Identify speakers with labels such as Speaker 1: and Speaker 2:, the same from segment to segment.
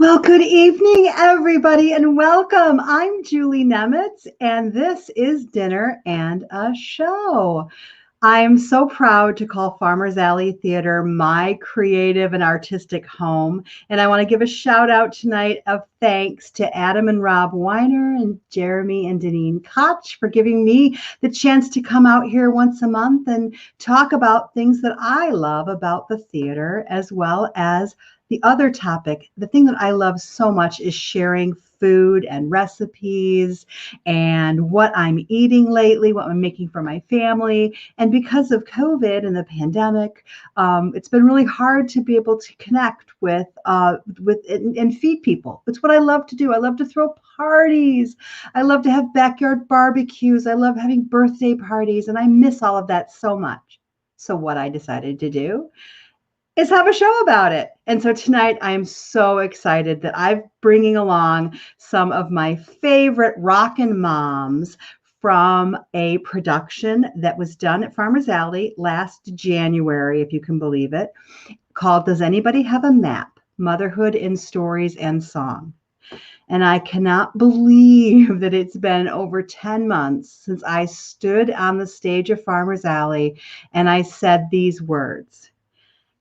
Speaker 1: Well, good evening, everybody, and welcome. I'm Julie Nemitz, and this is Dinner and a Show. I'm so proud to call Farmers Alley Theater my creative and artistic home. And I want to give a shout out tonight of thanks to Adam and Rob Weiner and Jeremy and Deneen Koch for giving me the chance to come out here once a month and talk about things that I love about the theater, as well as the other topic. The thing that I love so much is sharing food and recipes and what I'm eating lately, what I'm making for my family. And because of COVID and the pandemic, it's been really hard to be able to connect with and feed people. It's what I love to do. I love to throw parties. I love to have backyard barbecues. I love having birthday parties, and I miss all of that so much. So what I decided to do is have a show about it. And so tonight I am so excited that I'm bringing along some of my favorite rockin' moms from a production that was done at Farmers Alley last January, if you can believe it, called Does Anybody Have a Map? Motherhood in Stories and Song. And I cannot believe that it's been over 10 months since I stood on the stage of Farmers Alley and I said these words.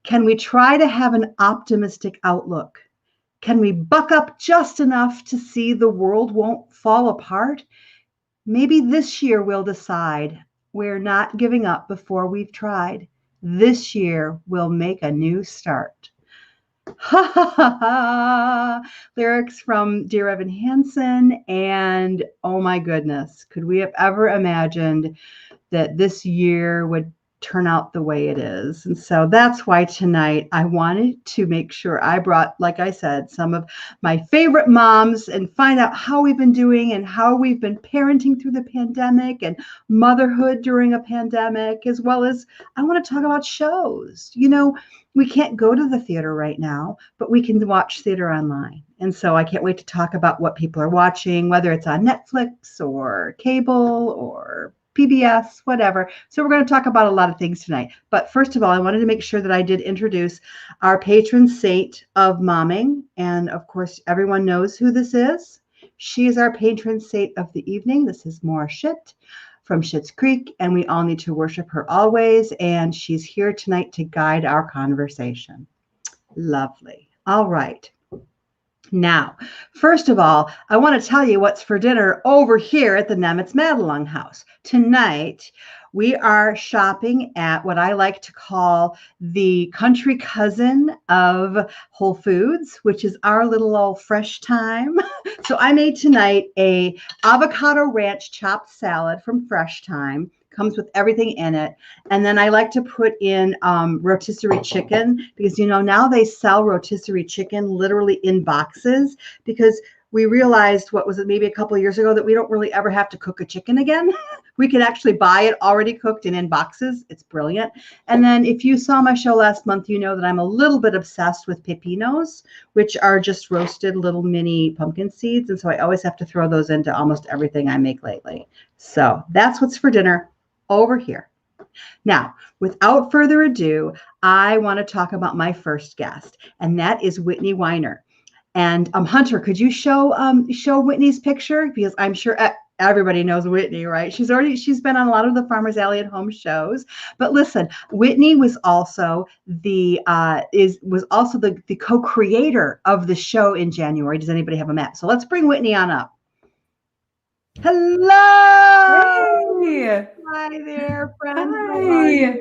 Speaker 1: Can we try to have an optimistic outlook? Can we buck up just enough to see the world won't fall apart? Maybe this year we'll decide we're not giving up before we've tried. This year we'll make a new start. Ha ha ha ha. Lyrics from Dear Evan Hansen. And oh my goodness, could we have ever imagined that this year would turn out the way it is? And so that's why tonight I wanted to make sure I brought, like I said, some of my favorite moms and find out how we've been doing and how we've been parenting through the pandemic and motherhood during a pandemic, as well as I want to talk about shows. You know, we can't go to the theater right now, but we can watch theater online. And so I can't wait to talk about what people are watching, whether it's on Netflix or cable or PBS, whatever. So we're going to talk about a lot of things tonight. But first of all, I wanted to make sure that I did introduce our patron saint of momming. And of course, everyone knows who this is. She is our patron saint of the evening. This is Maura Schitt from Schitt's Creek, and we all need to worship her always. And she's here tonight to guide our conversation. Lovely. All right. Now, first of all, I want to tell you what's for dinner over here at the Nemitz Madelung House. Tonight, we are shopping at what I like to call the country cousin of Whole Foods, which is our little old Fresh Thyme. So I made tonight a avocado ranch chopped salad from Fresh Thyme. Comes with everything in it. And then I like to put in rotisserie chicken because, you know, now they sell rotisserie chicken literally in boxes because we realized, what was it, maybe a couple of years ago, that we don't really ever have to cook a chicken again. We can actually buy it already cooked and in boxes. It's brilliant. And then if you saw my show last month, you know that I'm a little bit obsessed with pepinos, which are just roasted little mini pumpkin seeds. And so I always have to throw those into almost everything I make lately. So that's what's for dinner over here. Now, without further ado, I want to talk about my first guest, and that is Whitney Weiner. And Hunter, could you show Whitney's picture? Because I'm sure everybody knows Whitney, right? She's been on a lot of the Farmers Alley at Home shows. But listen, Whitney was also the co-creator of the show in January. Does anybody have a map? So let's bring Whitney on up. Hello.
Speaker 2: Hey.
Speaker 1: Hi there, friend.
Speaker 2: Hi.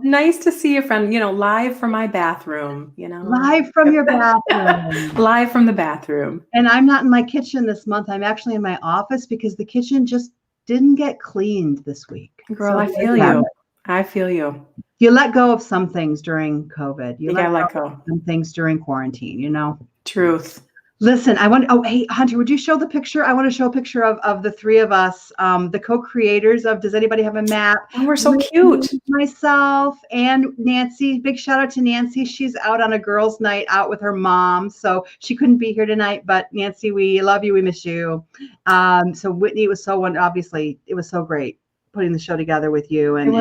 Speaker 2: Nice to see you, friend. You know, live from my bathroom, you know.
Speaker 1: Live from your bathroom.
Speaker 2: Live from the bathroom.
Speaker 1: And I'm not in my kitchen this month. I'm actually in my office because the kitchen just didn't get cleaned this week.
Speaker 2: Girl, so I feel you. I feel you.
Speaker 1: You let go of some things during COVID. You
Speaker 2: let go
Speaker 1: of some things during quarantine, you know.
Speaker 2: Truth.
Speaker 1: Listen, hey, Hunter, would you show the picture? I want to show a picture of the three of us, the co-creators of Does Anybody Have a Map?
Speaker 2: Oh, we're so cute.
Speaker 1: Myself and Nancy. Big shout out to Nancy. She's out on a girls' night out with her mom, so she couldn't be here tonight. But Nancy, we love you. We miss you. So Whitney was obviously, it was so great putting the show together with you and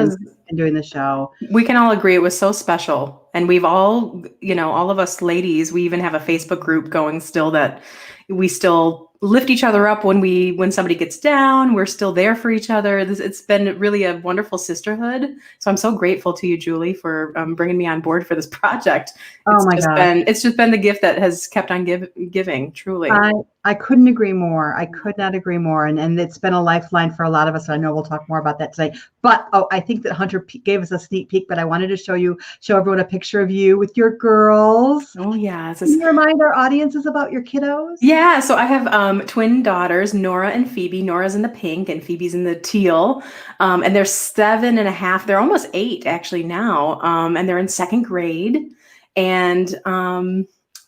Speaker 1: doing the show.
Speaker 2: We can all agree it was so special. And we've all, all of us ladies, we even have a Facebook group going still that we still lift each other up when somebody gets down. We're still there for each other. It's been really a wonderful sisterhood. So I'm so grateful to you, Julie, for bringing me on board for this project. It's just been the gift that has kept on giving, truly.
Speaker 1: I couldn't agree more. I could not agree more. And it's been a lifeline for a lot of us. I know we'll talk more about that today. But I think that Hunter gave us a sneak peek, but I wanted to show everyone a picture of you with your girls.
Speaker 2: Oh, yeah.
Speaker 1: Can you remind our audiences about your kiddos?
Speaker 2: Yeah. So I have twin daughters, Nora and Phoebe. Nora's in the pink and Phoebe's in the teal. And they're 7.5. They're almost 8 actually now. And they're in 2nd grade. And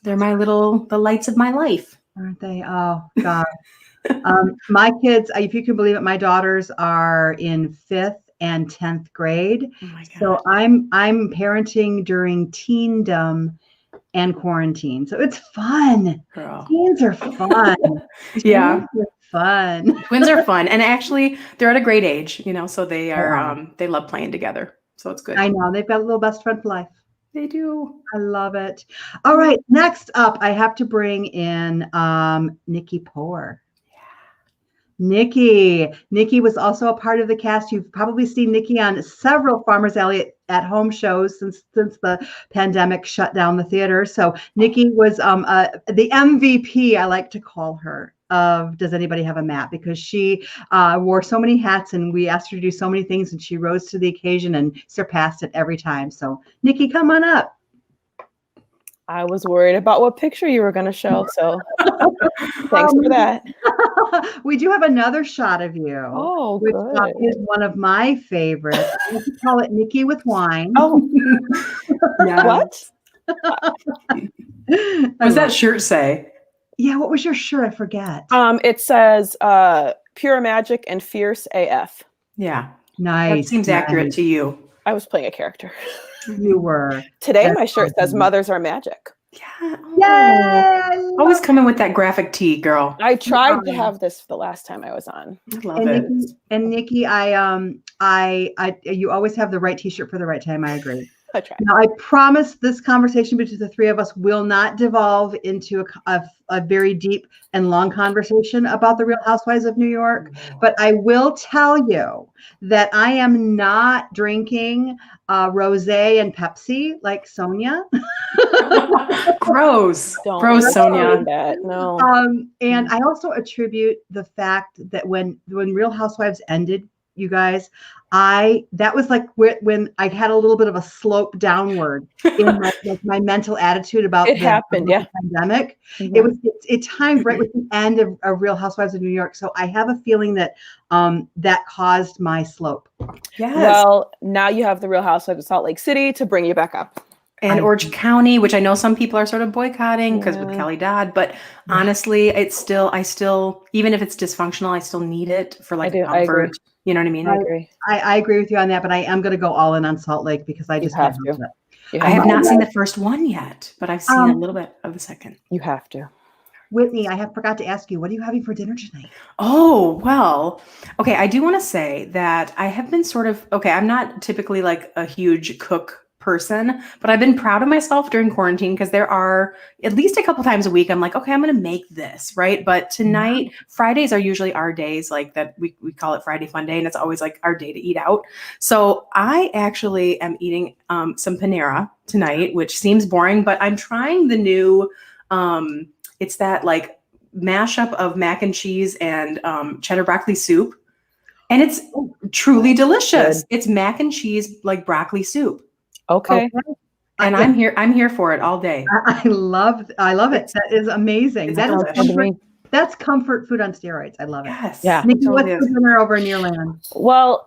Speaker 2: they're the lights of my life.
Speaker 1: Aren't they? Oh, God. My kids, if you can believe it, my daughters are in 5th and 10th grade.
Speaker 2: Oh my God.
Speaker 1: So I'm parenting during teendom and quarantine. So it's fun.
Speaker 2: Girl.
Speaker 1: Teens are fun.
Speaker 2: Yeah.
Speaker 1: Fun.
Speaker 2: Twins are fun. And actually they're at a great age, so they are, they love playing together. So it's good.
Speaker 1: I know. They've got a little best friend for life.
Speaker 2: They do.
Speaker 1: I love it. All right. Next up, I have to bring in Nikki Poer. Nikki was also a part of the cast. You've probably seen Nikki on several Farmers Alley at home shows since the pandemic shut down the theater. So Nikki was the MVP, I like to call her, of Does Anybody Have a Map? Because she wore so many hats and we asked her to do so many things and she rose to the occasion and surpassed it every time. So Nikki, come on up.
Speaker 3: I was worried about what picture you were going to show, so thanks for that.
Speaker 1: We do have another shot of you.
Speaker 3: Oh,
Speaker 1: which
Speaker 3: good.
Speaker 1: Is one of my favorites. I like to call it Nikki with wine.
Speaker 3: Oh,
Speaker 2: yeah.
Speaker 3: What?
Speaker 2: What does that shirt say?
Speaker 1: Yeah, what was your shirt? I forget.
Speaker 3: It says Pure Magic and Fierce AF.
Speaker 2: Yeah.
Speaker 1: Nice.
Speaker 2: That seems accurate to you.
Speaker 3: I was playing a character.
Speaker 1: You were.
Speaker 3: Today, my shirt says Mothers Are Magic.
Speaker 2: Yeah.
Speaker 1: Yay!
Speaker 2: Always coming with that graphic tee, girl.
Speaker 3: I tried to have this the last time I was on.
Speaker 2: I love it.
Speaker 1: Nikki, you always have the right t-shirt for the right time. I agree.
Speaker 3: I tried.
Speaker 1: Now, I promise this conversation between the three of us will not devolve into a very deep and long conversation about the Real Housewives of New York. But I will tell you that I am not drinking rosé and Pepsi like Sonia.
Speaker 2: Gross.
Speaker 3: Don't
Speaker 2: Sonia.
Speaker 3: That. No.
Speaker 1: And I also attribute the fact that when Real Housewives ended, you guys, that was like when I had a little bit of a slope downward in my mental attitude about
Speaker 3: it happened.
Speaker 1: The pandemic. Mm-hmm. It timed right with the end of Real Housewives of New York. So I have a feeling that that caused my slope.
Speaker 2: Yes.
Speaker 3: Well, now you have the Real Housewives of Salt Lake City to bring you back up.
Speaker 2: And Orange County, which I know some people are sort of boycotting because with Kelly Dodd, but honestly, I still, even if it's dysfunctional, I still need it for comfort. You know what I mean?
Speaker 3: I agree.
Speaker 1: I agree with you on that, but I am going to go all in on Salt Lake because I just
Speaker 3: have to.
Speaker 2: I have not seen the first one yet, but I've seen a little bit of the second.
Speaker 3: You have to.
Speaker 1: Whitney, I forgot to ask you, what are you having for dinner tonight?
Speaker 2: Oh, well, okay. I do want to say that I have been I'm not typically like a huge cook person, but I've been proud of myself during quarantine because there are at least a couple times a week I'm like, okay, I'm going to make this, right? But tonight, Fridays are usually our days, like that we call it Friday Fun Day, and it's always like our day to eat out. So I actually am eating some Panera tonight, which seems boring, but I'm trying the new, it's that like mashup of mac and cheese and cheddar broccoli soup. And it's truly delicious.
Speaker 3: Good.
Speaker 2: It's mac and cheese, like broccoli soup.
Speaker 3: Okay.
Speaker 2: And I'm here for it all day.
Speaker 1: I love it. That is amazing. That's comfort food on steroids. I love it.
Speaker 2: Yes.
Speaker 3: Yeah.
Speaker 1: Nikki, what's for dinner over in your land?
Speaker 3: Well,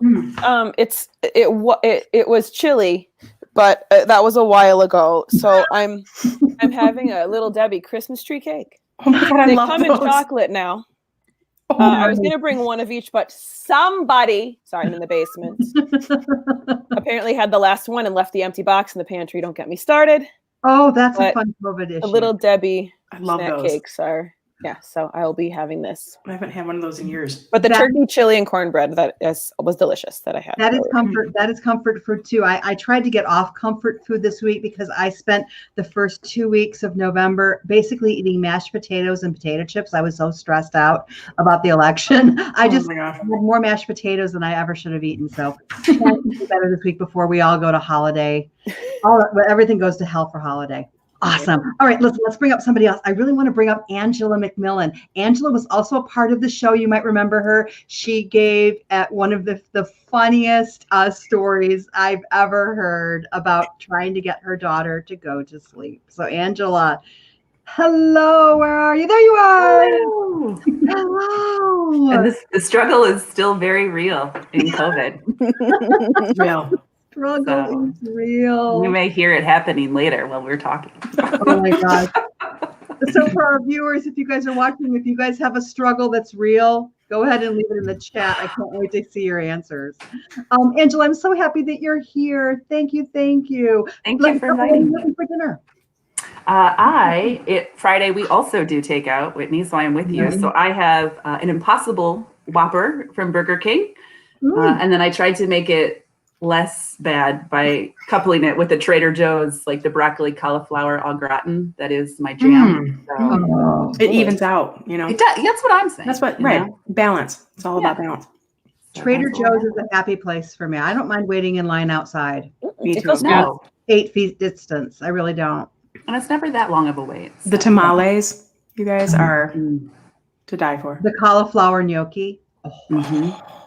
Speaker 3: it was chili, but that was a while ago. So I'm having a Little Debbie Christmas tree cake.
Speaker 2: Oh my God,
Speaker 3: they come in chocolate now. I was going to bring one of each, but somebody, sorry, I'm in the basement, apparently had the last one and left the empty box in the pantry. Don't get me started.
Speaker 1: Oh, that's a fun COVID issue.
Speaker 3: The Little Debbie
Speaker 2: I love
Speaker 3: snack
Speaker 2: those.
Speaker 3: cakes are Yeah, so I will be having this.
Speaker 2: I haven't had one of those in years.
Speaker 3: But the turkey, chili, and cornbread was delicious that I had.
Speaker 1: That is comfort. That is comfort food too. I tried to get off comfort food this week because I spent the first 2 weeks of November basically eating mashed potatoes and potato chips. I was so stressed out about the election. I just had more mashed potatoes than I ever should have eaten. So I do better this week before we all go to holiday. Everything goes to hell for holiday. Awesome. All right, let's bring up somebody else. I really want to bring up Angela McMillan. Angela was also a part of the show. You might remember her. She gave at one of the funniest stories I've ever heard about trying to get her daughter to go to sleep. So Angela, hello, where are you? There you are.
Speaker 4: Hello.
Speaker 1: Hello.
Speaker 4: And the struggle is still very real in COVID.
Speaker 2: Real.
Speaker 1: Struggle is real.
Speaker 4: You may hear it happening later while we're talking.
Speaker 1: Oh my gosh. So for our viewers, if you guys are watching, if you guys have a struggle that's real, go ahead and leave it in the chat. I can't wait to see your answers. Angela, I'm so happy that you're here. Thank you. Thank you.
Speaker 4: Thank you for inviting me.
Speaker 1: For dinner.
Speaker 4: Friday, we also do takeout, Whitney, so I am with you. So I have an Impossible Whopper from Burger King. And then I tried to make it less bad by coupling it with the Trader Joe's, like the broccoli cauliflower au gratin. That is my jam. So,
Speaker 2: it evens out, you know.
Speaker 4: It does. That's what I'm saying.
Speaker 2: That's what, right.
Speaker 4: Know?
Speaker 2: Balance. It's all about balance.
Speaker 1: Trader Joe's is a happy place for me. I don't mind waiting in line outside.
Speaker 2: Me too.
Speaker 4: No.
Speaker 1: 8 feet distance. I really don't.
Speaker 4: And it's never that long of a wait. So.
Speaker 2: The tamales, you guys, are to die for.
Speaker 1: The cauliflower gnocchi.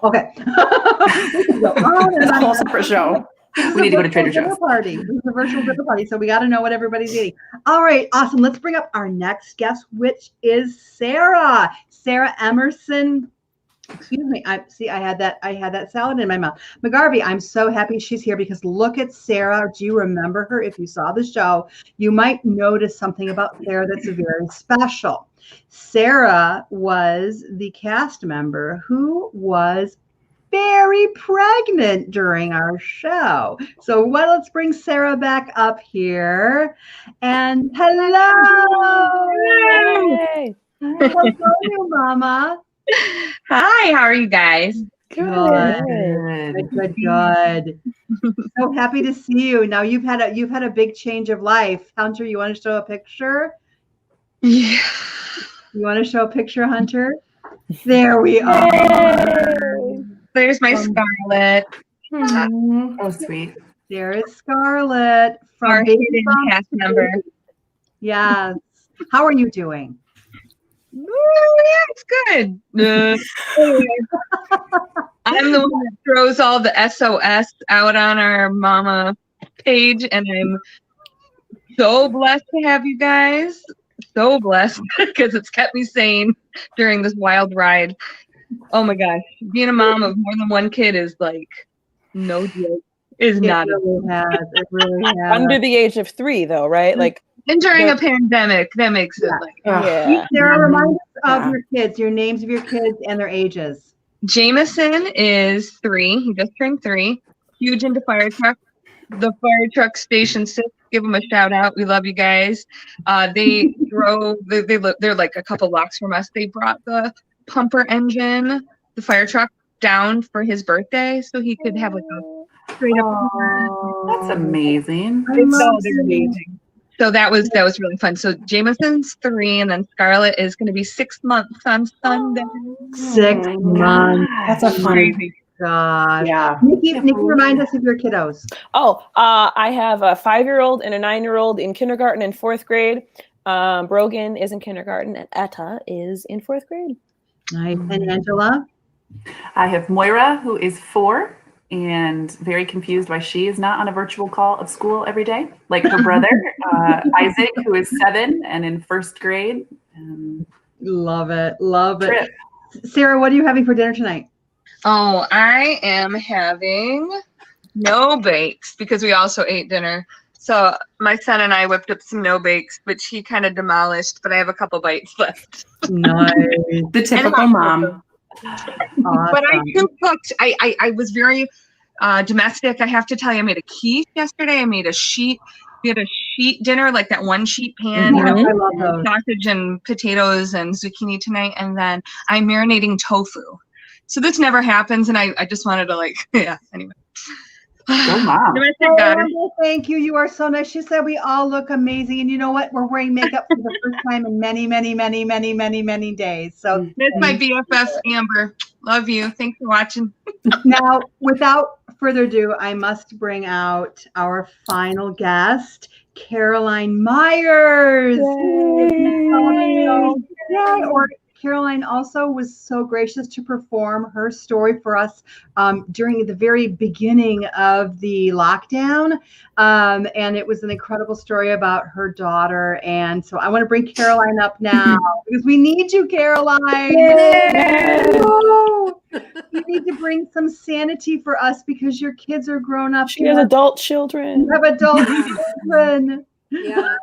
Speaker 1: Okay.
Speaker 2: It's a whole separate show.
Speaker 4: We need to go to Trader Joe's.
Speaker 1: Party. This is a virtual dinner party, so we got to know what everybody's eating. All right, awesome. Let's bring up our next guest, which is Sarah. Sarah Emerson. Excuse me. I had that salad in my mouth. McGarvey, I'm so happy she's here because look at Sarah. Do you remember her? If you saw the show, you might notice something about Sarah that's very special. Sarah was the cast member who was very pregnant during our show. So let's bring Sarah back up here. And hello.
Speaker 3: Yay.
Speaker 1: Hello, Mama.
Speaker 5: Hi, how are you guys?
Speaker 1: Good. So happy to see you. Now you've had a big change of life. Hunter, you want to show a picture?
Speaker 5: Yeah.
Speaker 1: You want to show a picture, Hunter? There we are.
Speaker 3: Yay.
Speaker 5: There's my Scarlett.
Speaker 4: Oh, sweet.
Speaker 1: There is Scarlett from
Speaker 5: Our hidden cast member.
Speaker 1: Yes. How are you doing?
Speaker 5: Yeah, it's good. I'm the one that throws all the SOS out on our mama page, and I'm so blessed to have you guys. So blessed because it's kept me sane during this wild ride. Oh my gosh, being a mom of more than one kid is like no joke. It
Speaker 1: really has.
Speaker 3: Under the age of 3, though, right? Like,
Speaker 5: and during a pandemic, that makes it like
Speaker 1: Sarah, remind us of your kids, your names of your kids and their ages.
Speaker 5: Jameson is 3. He just turned 3. Huge into fire truck. The fire truck station 6. Give them a shout out. We love you guys. They drove. They're like a couple blocks from us. They brought the pumper engine, the fire truck, down for his birthday, so he could have like a straight up.
Speaker 4: That's amazing.
Speaker 5: They're amazing. So that was really fun. So Jameson's 3, and then Scarlett is going to be 6 months on Sunday.
Speaker 1: 6 months.
Speaker 2: That's a fun.
Speaker 1: God.
Speaker 2: Yeah.
Speaker 1: Nikki, remind us of your kiddos.
Speaker 3: I have a 5-year-old and a 9-year-old in kindergarten and 4th grade. Brogan is in kindergarten, and Etta is in 4th grade.
Speaker 1: Nice. And Angela?
Speaker 4: I have Moira, who is 4 and very confused why she is not on a virtual call of school every day, like her brother, Isaac, who is 7 and in 1st grade.
Speaker 1: Love it. Sarah, what are you having for dinner tonight?
Speaker 5: Oh, I am having no bakes because we also ate dinner. So my son and I whipped up some no bakes, which he kind of demolished, but I have a couple bites left.
Speaker 1: Nice.
Speaker 2: The typical mom.
Speaker 1: Awesome.
Speaker 5: But I too cooked. I was very domestic. I have to tell you, I made a quiche yesterday. I made a sheet We had a sheet dinner, like that one sheet pan.
Speaker 1: Yeah,
Speaker 5: You
Speaker 1: I
Speaker 5: know,
Speaker 1: love those.
Speaker 5: sausage and potatoes and zucchini tonight, and then I'm marinating tofu. So this never happens, and I just wanted to like, yeah. Anyway.
Speaker 4: Go mom.
Speaker 5: Domestic goddess.
Speaker 1: Thank you. You are so nice. She said we all look amazing. And you know what? We're wearing makeup for the first time in many, many, many, many, many, many days. So
Speaker 5: That's my BFF, Amber. Love you. Thanks for watching.
Speaker 1: now, without further ado, I must bring out our final guest, Caroline Myers. Yay! Or Caroline also was so gracious to perform her story for us during the very beginning of the lockdown. And it was an incredible story about her daughter. And so I want to bring Caroline up now because we need you, Caroline. You need to bring some sanity for us because your kids are grown up.
Speaker 3: She has adult children.
Speaker 1: You have adult children.
Speaker 6: Yeah.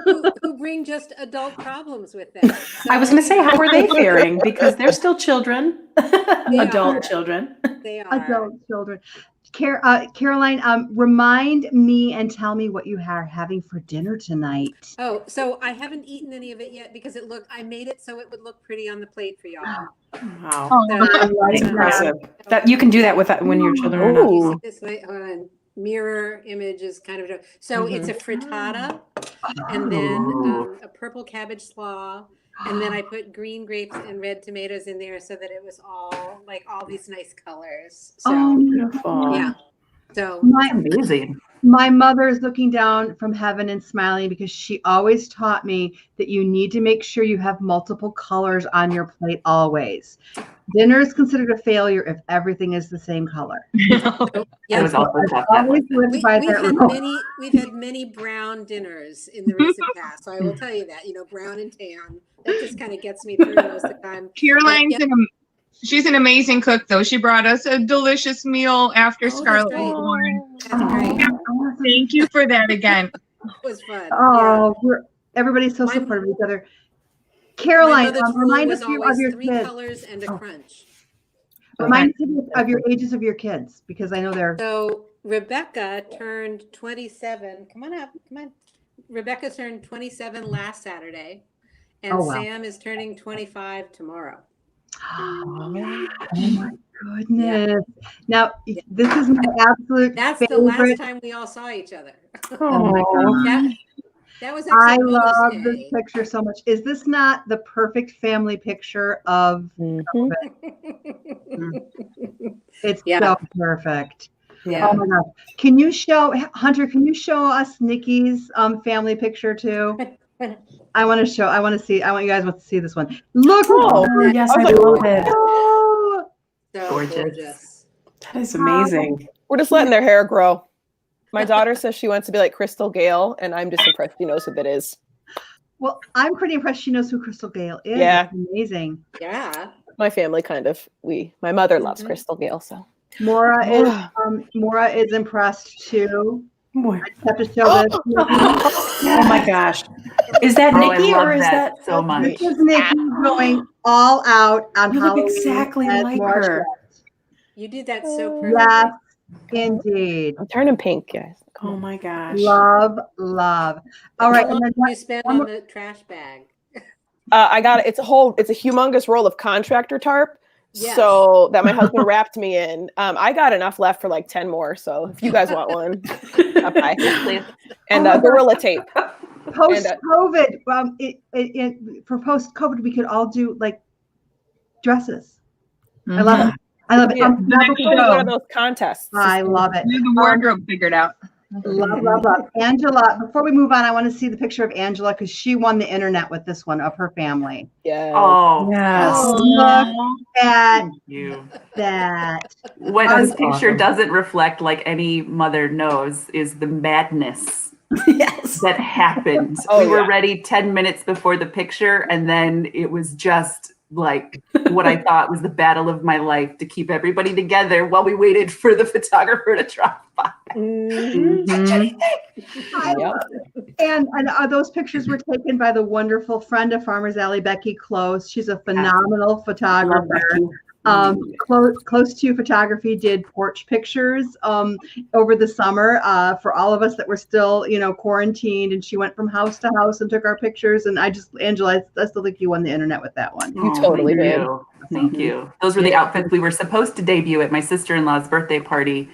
Speaker 6: Who bring just adult problems with them. So,
Speaker 2: I was going to say, how are they faring? Because they're still children, adult children.
Speaker 6: They are.
Speaker 1: Adult children. Caroline, remind me and tell me what you are having for dinner tonight.
Speaker 6: Oh, so I haven't eaten any of it yet because I made it so it would look pretty on the plate for y'all.
Speaker 2: Wow.
Speaker 1: That's
Speaker 2: Impressive. That you can do that with when your children are not.
Speaker 6: You see this way? Hold on. Mirror image is kind of so it's a frittata and then a purple cabbage slaw, and then I put green grapes and red tomatoes in there so that it was all like all these nice colors. So
Speaker 2: Beautiful.
Speaker 6: yeah. So
Speaker 4: Amazing.
Speaker 1: My mother is looking down from heaven and smiling because she always taught me that you need to make sure you have multiple colors on your plate always. Dinner is considered a failure if everything is the same color.
Speaker 6: yeah, we've had many brown dinners in the recent past. So I will tell you that, brown and tan, that just kind of gets me through most of the time.
Speaker 5: Caroline's she's an amazing cook, though. She brought us a delicious meal after Scarlett was born.
Speaker 6: That's great.
Speaker 5: Thank you for that again.
Speaker 6: It was fun.
Speaker 1: Oh, everybody's so supportive of each other. Caroline, remind us of your
Speaker 6: 3
Speaker 1: kids.
Speaker 6: colors and a crunch.
Speaker 1: Remind us of your ages of your kids because I know they're.
Speaker 6: So Rebecca turned 27. Come on up. Come on. Rebecca turned 27 last Saturday, and Sam is turning 25 tomorrow.
Speaker 1: Oh my goodness. Yeah. Now, this is my absolute
Speaker 6: That's
Speaker 1: favorite.
Speaker 6: The last time we all saw each other.
Speaker 1: Oh my God.
Speaker 6: That was
Speaker 1: I love this picture so much. Is this not the perfect family picture of It's so perfect.
Speaker 6: Yeah.
Speaker 1: Oh my God. Can you show us Nikki's family picture too? I want you guys to see this one. Look.
Speaker 2: Yes, I love it.
Speaker 1: Oh,
Speaker 6: so
Speaker 4: gorgeous.
Speaker 2: That is amazing.
Speaker 3: We're just letting their hair grow. My daughter says she wants to be like Crystal Gale, and I'm just impressed she knows who that is.
Speaker 1: Well, I'm pretty impressed she knows who Crystal Gale is.
Speaker 3: Yeah.
Speaker 1: It's amazing.
Speaker 6: Yeah.
Speaker 3: My family my mother loves Crystal Gale, so.
Speaker 1: Mora is impressed too. I just have to show this.
Speaker 2: Oh my gosh. Is that Nikki or is that
Speaker 4: so much?
Speaker 1: This is Nikki going all out on
Speaker 2: You
Speaker 1: Halloween.
Speaker 2: look exactly like her.
Speaker 6: You did that so perfectly.
Speaker 1: Yes, indeed.
Speaker 3: I'm turning pink, guys.
Speaker 2: Oh my gosh.
Speaker 1: Love. All right.
Speaker 6: How long
Speaker 1: And then
Speaker 6: did you spend on the trash bag?
Speaker 3: I got it. It's a humongous roll of contractor tarp. Yes. So that my husband wrapped me in. I got enough left for like 10 more. So if you guys want one, and Gorilla tape.
Speaker 1: Post-COVID, for post-COVID, we could all do like dresses. I love it.
Speaker 3: Yeah. One of those contests.
Speaker 1: I love it.
Speaker 5: The wardrobe figured out.
Speaker 1: Love. Angela, before we move on, I want to see the picture of Angela because she won the internet with this one of her family.
Speaker 3: Yeah.
Speaker 4: Oh,
Speaker 2: yes.
Speaker 1: Look at that.
Speaker 4: What this picture doesn't reflect, like any mother knows, is the madness that happened. We were ready 10 minutes before the picture, and then it was just like what I thought was the battle of my life to keep everybody together while we waited for the photographer to drop by.
Speaker 1: And those pictures were taken by the wonderful friend of Farmers Alley, Becky Close. She's a phenomenal photographer. Close to Photography did porch pictures over the summer for all of us that were still, quarantined. And she went from house to house and took our pictures. And Angela, I still think you won the internet with that one.
Speaker 3: You totally did.
Speaker 4: Thank you. Those were the outfits we were supposed to debut at my sister-in-law's birthday party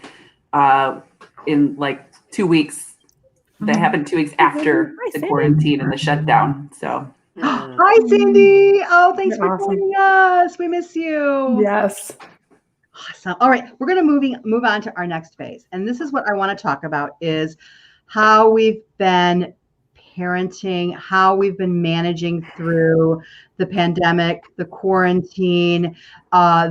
Speaker 4: in like 2 weeks. That happened 2 weeks after the quarantine and the shutdown. So.
Speaker 1: Hi, Cindy. Oh, thanks
Speaker 2: You're
Speaker 1: for
Speaker 2: awesome.
Speaker 1: joining us. We miss you.
Speaker 2: Yes.
Speaker 1: Awesome. All right, we're going to move on to our next phase. And this is what I want to talk about is how we've been parenting, how we've been managing through the pandemic, the quarantine,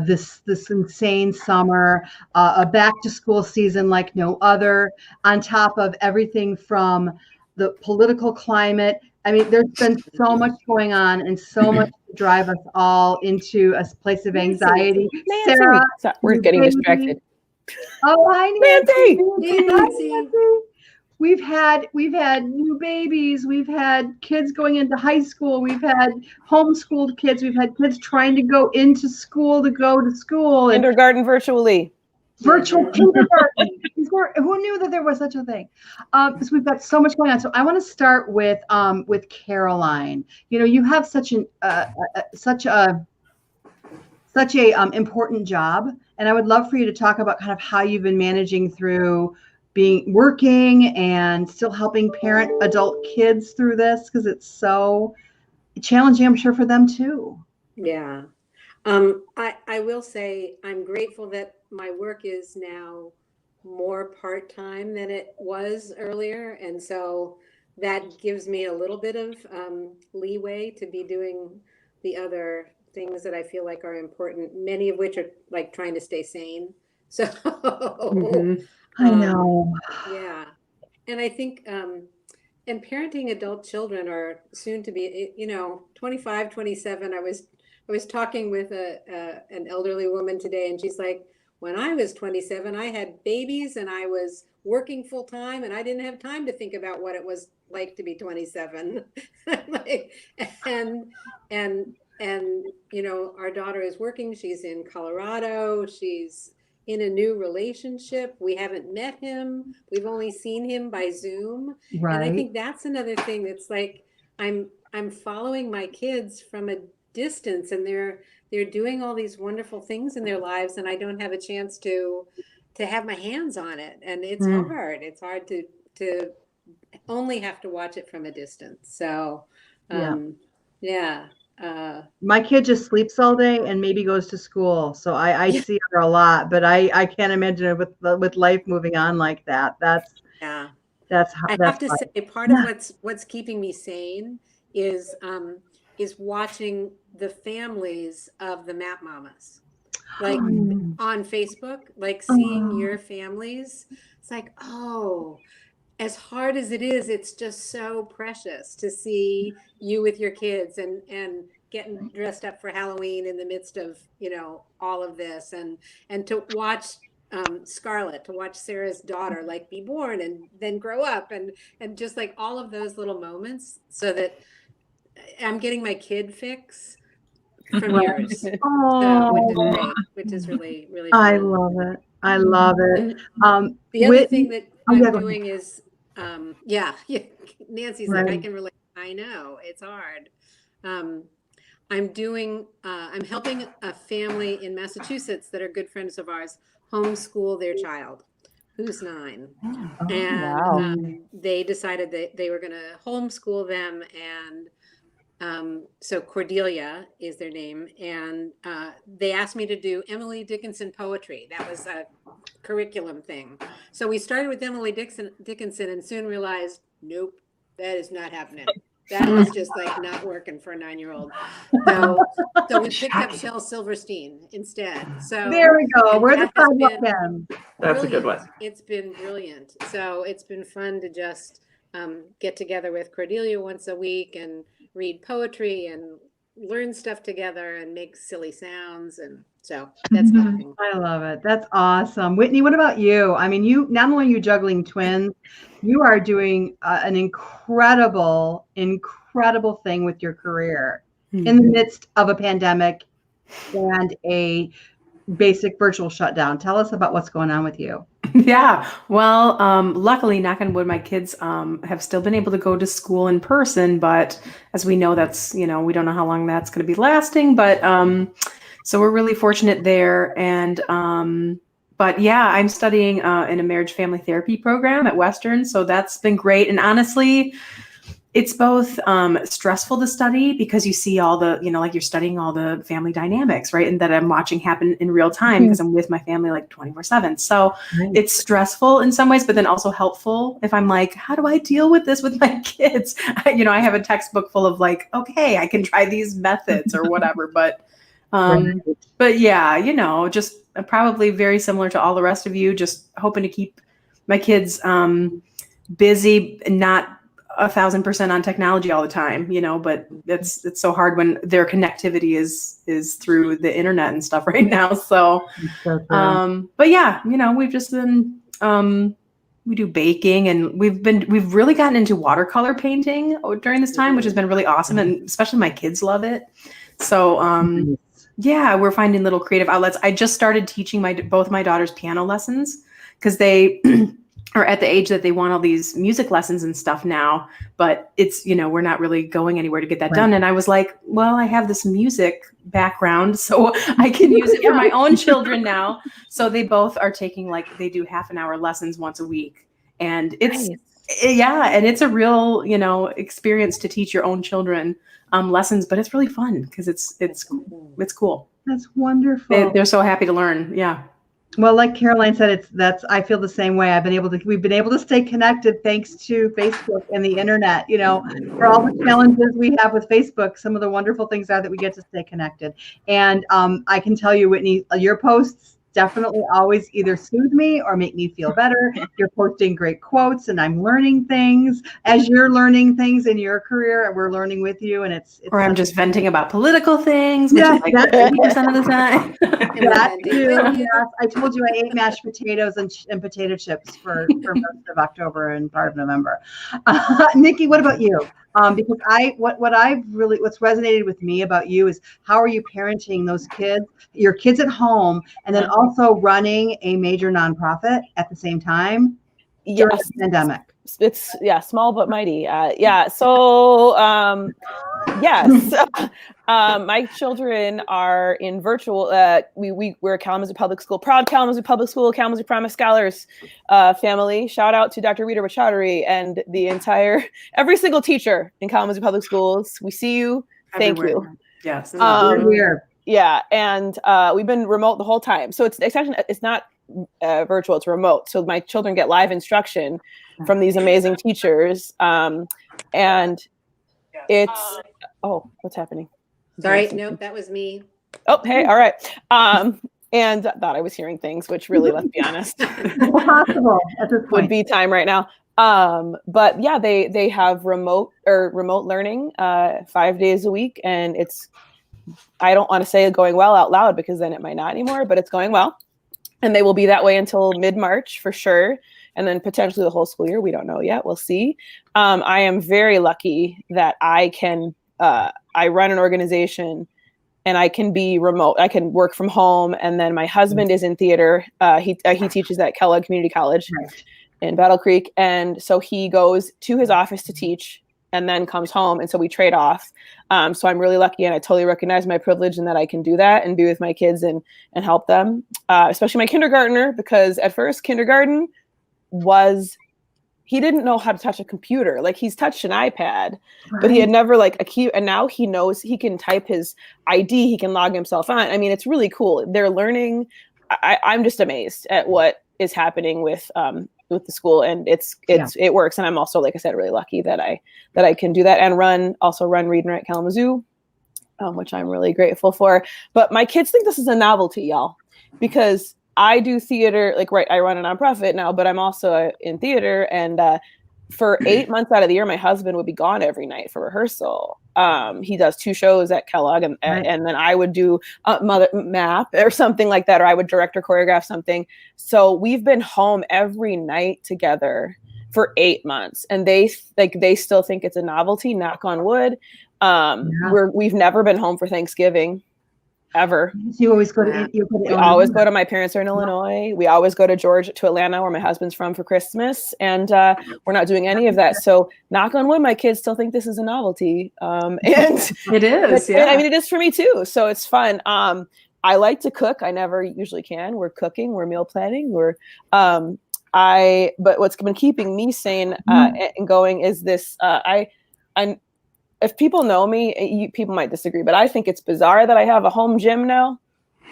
Speaker 1: this insane summer, a back to school season like no other, on top of everything from the political climate. I mean, there's been so much going on and so much to drive us all into a place of anxiety.
Speaker 3: Nancy.
Speaker 1: Sarah,
Speaker 3: We're getting distracted.
Speaker 1: Oh, hi, Nancy.
Speaker 3: Nancy.
Speaker 1: Hi, Nancy. We've had new babies. We've had kids going into high school. We've had homeschooled kids. We've had kids trying to go into school to go to school.
Speaker 3: Kindergarten virtually.
Speaker 1: Virtual kindergarten. Who knew that there was such a thing? Because we've got so much going on. So I want to start with Caroline. You have such a important job, and I would love for you to talk about kind of how you've been managing through working and still helping parent adult kids through this, because it's so challenging, I'm sure, for them too.
Speaker 6: Yeah. I will say I'm grateful that my work is now more part-time than it was earlier. And so that gives me a little bit of leeway to be doing the other things that I feel like are important, many of which are like trying to stay sane. So
Speaker 1: I know.
Speaker 6: Yeah. And I think and parenting adult children are soon to be, 25, 27. I was talking with an elderly woman today, and she's like, when I was 27, I had babies and I was working full time and I didn't have time to think about what it was like to be 27. Our daughter is working. She's in Colorado. She's in a new relationship. We haven't met him. We've only seen him by Zoom.
Speaker 1: Right.
Speaker 6: And I think that's another thing that's like, I'm following my kids from a distance, and they're doing all these wonderful things in their lives, and I don't have a chance to have my hands on it. And it's hard. It's hard to only have to watch it from a distance. So yeah.
Speaker 1: My kid just sleeps all day and maybe goes to school, so I see her a lot, but I can't imagine it with life moving on like that. That's
Speaker 6: I
Speaker 1: hard.
Speaker 6: have to say, part of what's keeping me sane is watching the families of the Map Mamas, like on Facebook, like seeing your families. It's like, oh, as hard as it is, it's just so precious to see you with your kids and getting dressed up for Halloween in the midst of, all of this, and to watch Scarlett, to watch Sarah's daughter, like be born and then grow up, and just like all of those little moments, so that I'm getting my kid fix from yours. So, which is really, really fun.
Speaker 1: I love it. I love it.
Speaker 6: The other thing that I'm doing is, Nancy's like, I can relate. I know it's hard. I'm helping a family in Massachusetts that are good friends of ours homeschool their child who's 9. And they decided that they were going to homeschool them. And so Cordelia is their name. And they asked me to do Emily Dickinson poetry. That was a curriculum thing. So we started with Emily Dickinson and soon realized, nope, that is not happening. That was just like not working for a 9-year-old. So we picked up Shel Silverstein instead. So
Speaker 1: there we go. We're the sidewalk again.
Speaker 4: That's a good one.
Speaker 6: It's been brilliant. So it's been fun to just get together with Cordelia once a week and read poetry and learn stuff together and make silly sounds. And so that's helping.
Speaker 1: I love it. That's awesome. Whitney, what about you? I mean, you not only are you juggling twins, you are doing an incredible thing with your career in the midst of a pandemic and a basic virtual shutdown. Tell us about what's going on with you.
Speaker 2: Yeah. Well, luckily, knock on wood, my kids have still been able to go to school in person, but as we know, that's, we don't know how long that's going to be lasting, but so we're really fortunate there. And but yeah, I'm studying in a marriage family therapy program at Western, so that's been great. And honestly, it's both stressful to study because you see all the, like you're studying all the family dynamics, right? And that I'm watching happen in real time because I'm with my family like 24/7. So it's stressful in some ways, but then also helpful if I'm like, how do I deal with this with my kids? I have a textbook full of like, okay, I can try these methods or whatever. But yeah, just probably very similar to all the rest of you, just hoping to keep my kids busy and not 1,000% on technology all the time, but it's so hard when their connectivity is through the internet and stuff right now. So, but yeah, we've just been, we do baking and we've really gotten into watercolor painting during this time, which has been really awesome. And especially my kids love it. So, yeah, we're finding little creative outlets. I just started teaching both my daughters piano lessons because they are at the age that they want all these music lessons and stuff now, but it's, we're not really going anywhere to get that done. And I was like, well, I have this music background, so I can use it for my own children now. So they both are taking they do half-an-hour lessons once a week. And it's, and it's a real, experience to teach your own children lessons, but it's really fun because it's cool.
Speaker 1: That's wonderful.
Speaker 2: They're so happy to learn. Yeah.
Speaker 1: Well, like Caroline said, I feel the same way. We've been able to stay connected thanks to Facebook and the internet. For all the challenges we have with Facebook, some of the wonderful things are that we get to stay connected. And I can tell you, Whitney, your posts definitely always either soothe me or make me feel better. You're posting great quotes and I'm learning things as you're learning things in your career and we're learning with you. And it's
Speaker 2: or I'm just venting about political things, which is like 80% of the time.
Speaker 1: That too. Yes. I told you I ate mashed potatoes and potato chips for most of October and part of November. Nikki, what about you? Because what's resonated with me about you is how are you parenting those kids, your kids at home, and then also running a major nonprofit at the same time during the pandemic?
Speaker 3: It's small but mighty. So yes, my children are in virtual. We're a Kalamazoo Public School, proud Kalamazoo Public School, Kalamazoo Promise Scholars family. Shout out to Dr. Rita Rachowdhury and every single teacher in Kalamazoo Public Schools. We see you. Thank you.
Speaker 2: Yes.
Speaker 3: Yeah, and we've been remote the whole time. So it's not virtual, it's remote. So my children get live instruction from these amazing teachers. And it's, what's happening?
Speaker 6: Sorry, no, that was me.
Speaker 3: Oh, hey, all right. And thought I was hearing things, which really, let's be honest,
Speaker 1: impossible at this point.
Speaker 3: Would be time right now. But yeah, they have remote learning 5 days a week, and I don't want to say it going well out loud because then it might not anymore, but it's going well. And they will be that way until mid-March for sure. And then potentially the whole school year. We don't know yet. We'll see. I am very lucky that I can, I run an organization and I can be remote. I can work from home. And then my husband is in theater. He teaches at Kellogg Community College in Battle Creek. And so he goes to his office to teach and then comes home. And so we trade off. So I'm really lucky, and I totally recognize my privilege in that I can do that and be with my kids and help them, especially my kindergartner, because at first kindergarten he didn't know how to touch a computer. Like, he's touched an iPad, but he had never a key. And now he knows he can type his ID. He can log himself on. I mean, it's really cool. They're learning. I'm just amazed at what is happening with the school, and it works. And I'm also, like I said, really lucky that I can do that and run Read and Write Kalamazoo, which I'm really grateful for. But my kids think this is a novelty, y'all, because I do theater, I run a nonprofit now, but I'm also in theater. And for 8 months out of the year, my husband would be gone every night for rehearsal. He does 2 shows at Kellogg, and then I would do Mother Map or something like that, or I would direct or choreograph something. So we've been home every night together for 8 months, and they still think it's a novelty. Knock on wood. We've never been home for Thanksgiving. ever.
Speaker 1: So you always go to
Speaker 3: We always go to, my parents are in Illinois. We always go to to Atlanta, where my husband's from, for Christmas. And we're not doing any of that. So knock on wood, my kids still think this is a novelty. And
Speaker 2: it is.
Speaker 3: And, I mean, it is for me too. So it's fun. I like to cook. I never usually can. We're cooking, we're meal planning. But what's been keeping me sane and going is this, if people know me, people might disagree, but I think it's bizarre that I have a home gym now.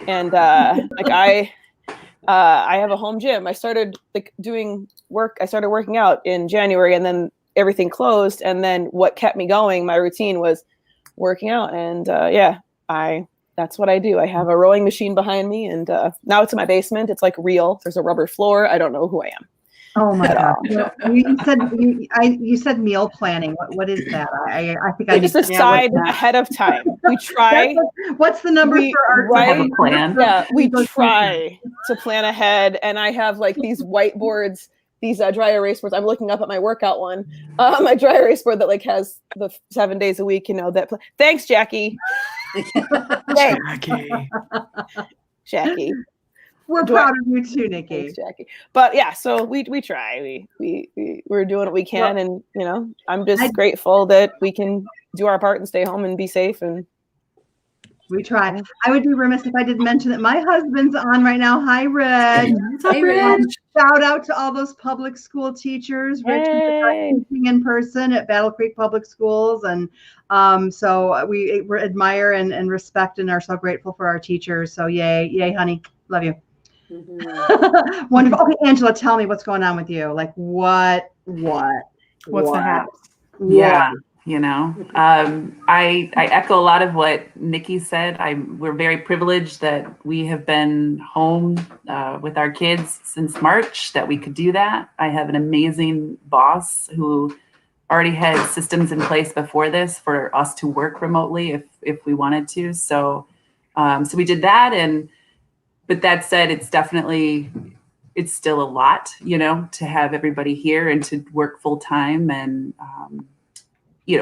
Speaker 3: And I have a home gym. I started doing work. I started working out in January, and then everything closed. And then what kept me going, my routine, was working out. And that's what I do. I have a rowing machine behind me, and now it's in my basement. It's like real. There's a rubber floor. I don't know who I am.
Speaker 1: Oh my God! You said meal planning. What is that? I think I
Speaker 3: just decide ahead of time. We try.
Speaker 1: What's the number for our
Speaker 4: plan?
Speaker 3: Yeah, we try to plan ahead, and I have like these whiteboards, these dry erase boards. I'm looking up at my workout one, my dry erase board that like has the 7 days a week. Thanks, Jackie. Jackie.
Speaker 1: We're proud of you too, Nikki.
Speaker 3: Thanks, Jackie. But yeah, so we try. We're doing what we can, and I'm just grateful that we can do our part and stay home and be safe. And
Speaker 1: we try. I would be remiss if I didn't mention that my husband's on right now. Hi, Rich.
Speaker 3: Hey, Rich.
Speaker 1: Shout out to all those public school teachers. Rich is teaching in person at Battle Creek Public Schools, and so we admire and respect and are so grateful for our teachers. So yay, honey, love you. Mm-hmm. Wonderful. Okay, Angela, tell me what's going on with you. Like what's
Speaker 2: the hat?
Speaker 4: Yeah, I echo a lot of what Nikki said. We're very privileged that we have been home with our kids since March, that we could do that. I have an amazing boss who already had systems in place before this for us to work remotely if we wanted to. So we did that. But that said, it's still a lot, to have everybody here and to work full time. And,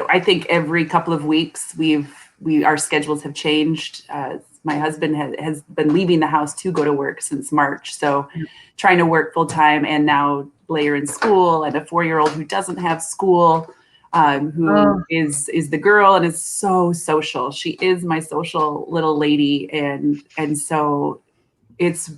Speaker 4: I think every couple of weeks our schedules have changed. My husband has been leaving the house to go to work since March. So trying to work full time, and now Blair in school, and a 4-year-old who doesn't have school, who is the girl and is so social. She is my social little lady. And so it's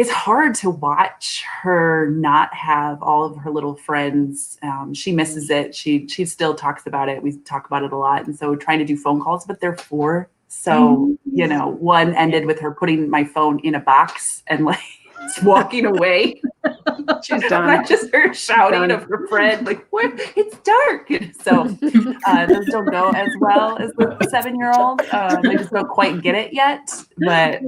Speaker 4: hard to watch her not have all of her little friends. She misses it. She still talks about it. We talk about it a lot. And so we're trying to do phone calls, but they're 4. So, one ended with her putting my phone in a box and like walking away. She's done. I just heard shouting of her friend, like, "What? It's dark." So those don't go as well as the 7-year-old. They just don't quite get it yet. But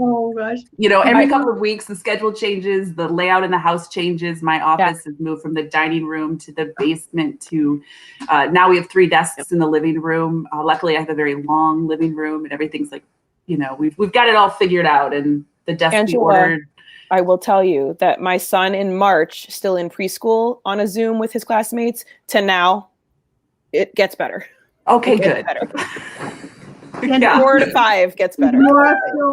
Speaker 4: every couple of weeks the schedule changes, the layout in the house changes. My office has moved from the dining room to the basement to now we have 3 desks in the living room. Luckily, I have a very long living room, and everything's like, we've got it all figured out. And the desk we ordered.
Speaker 3: I will tell you that my son in March, still in preschool on a Zoom with his classmates, to now, it gets better.
Speaker 4: Okay, good.
Speaker 3: Better. 4 to 5 gets better.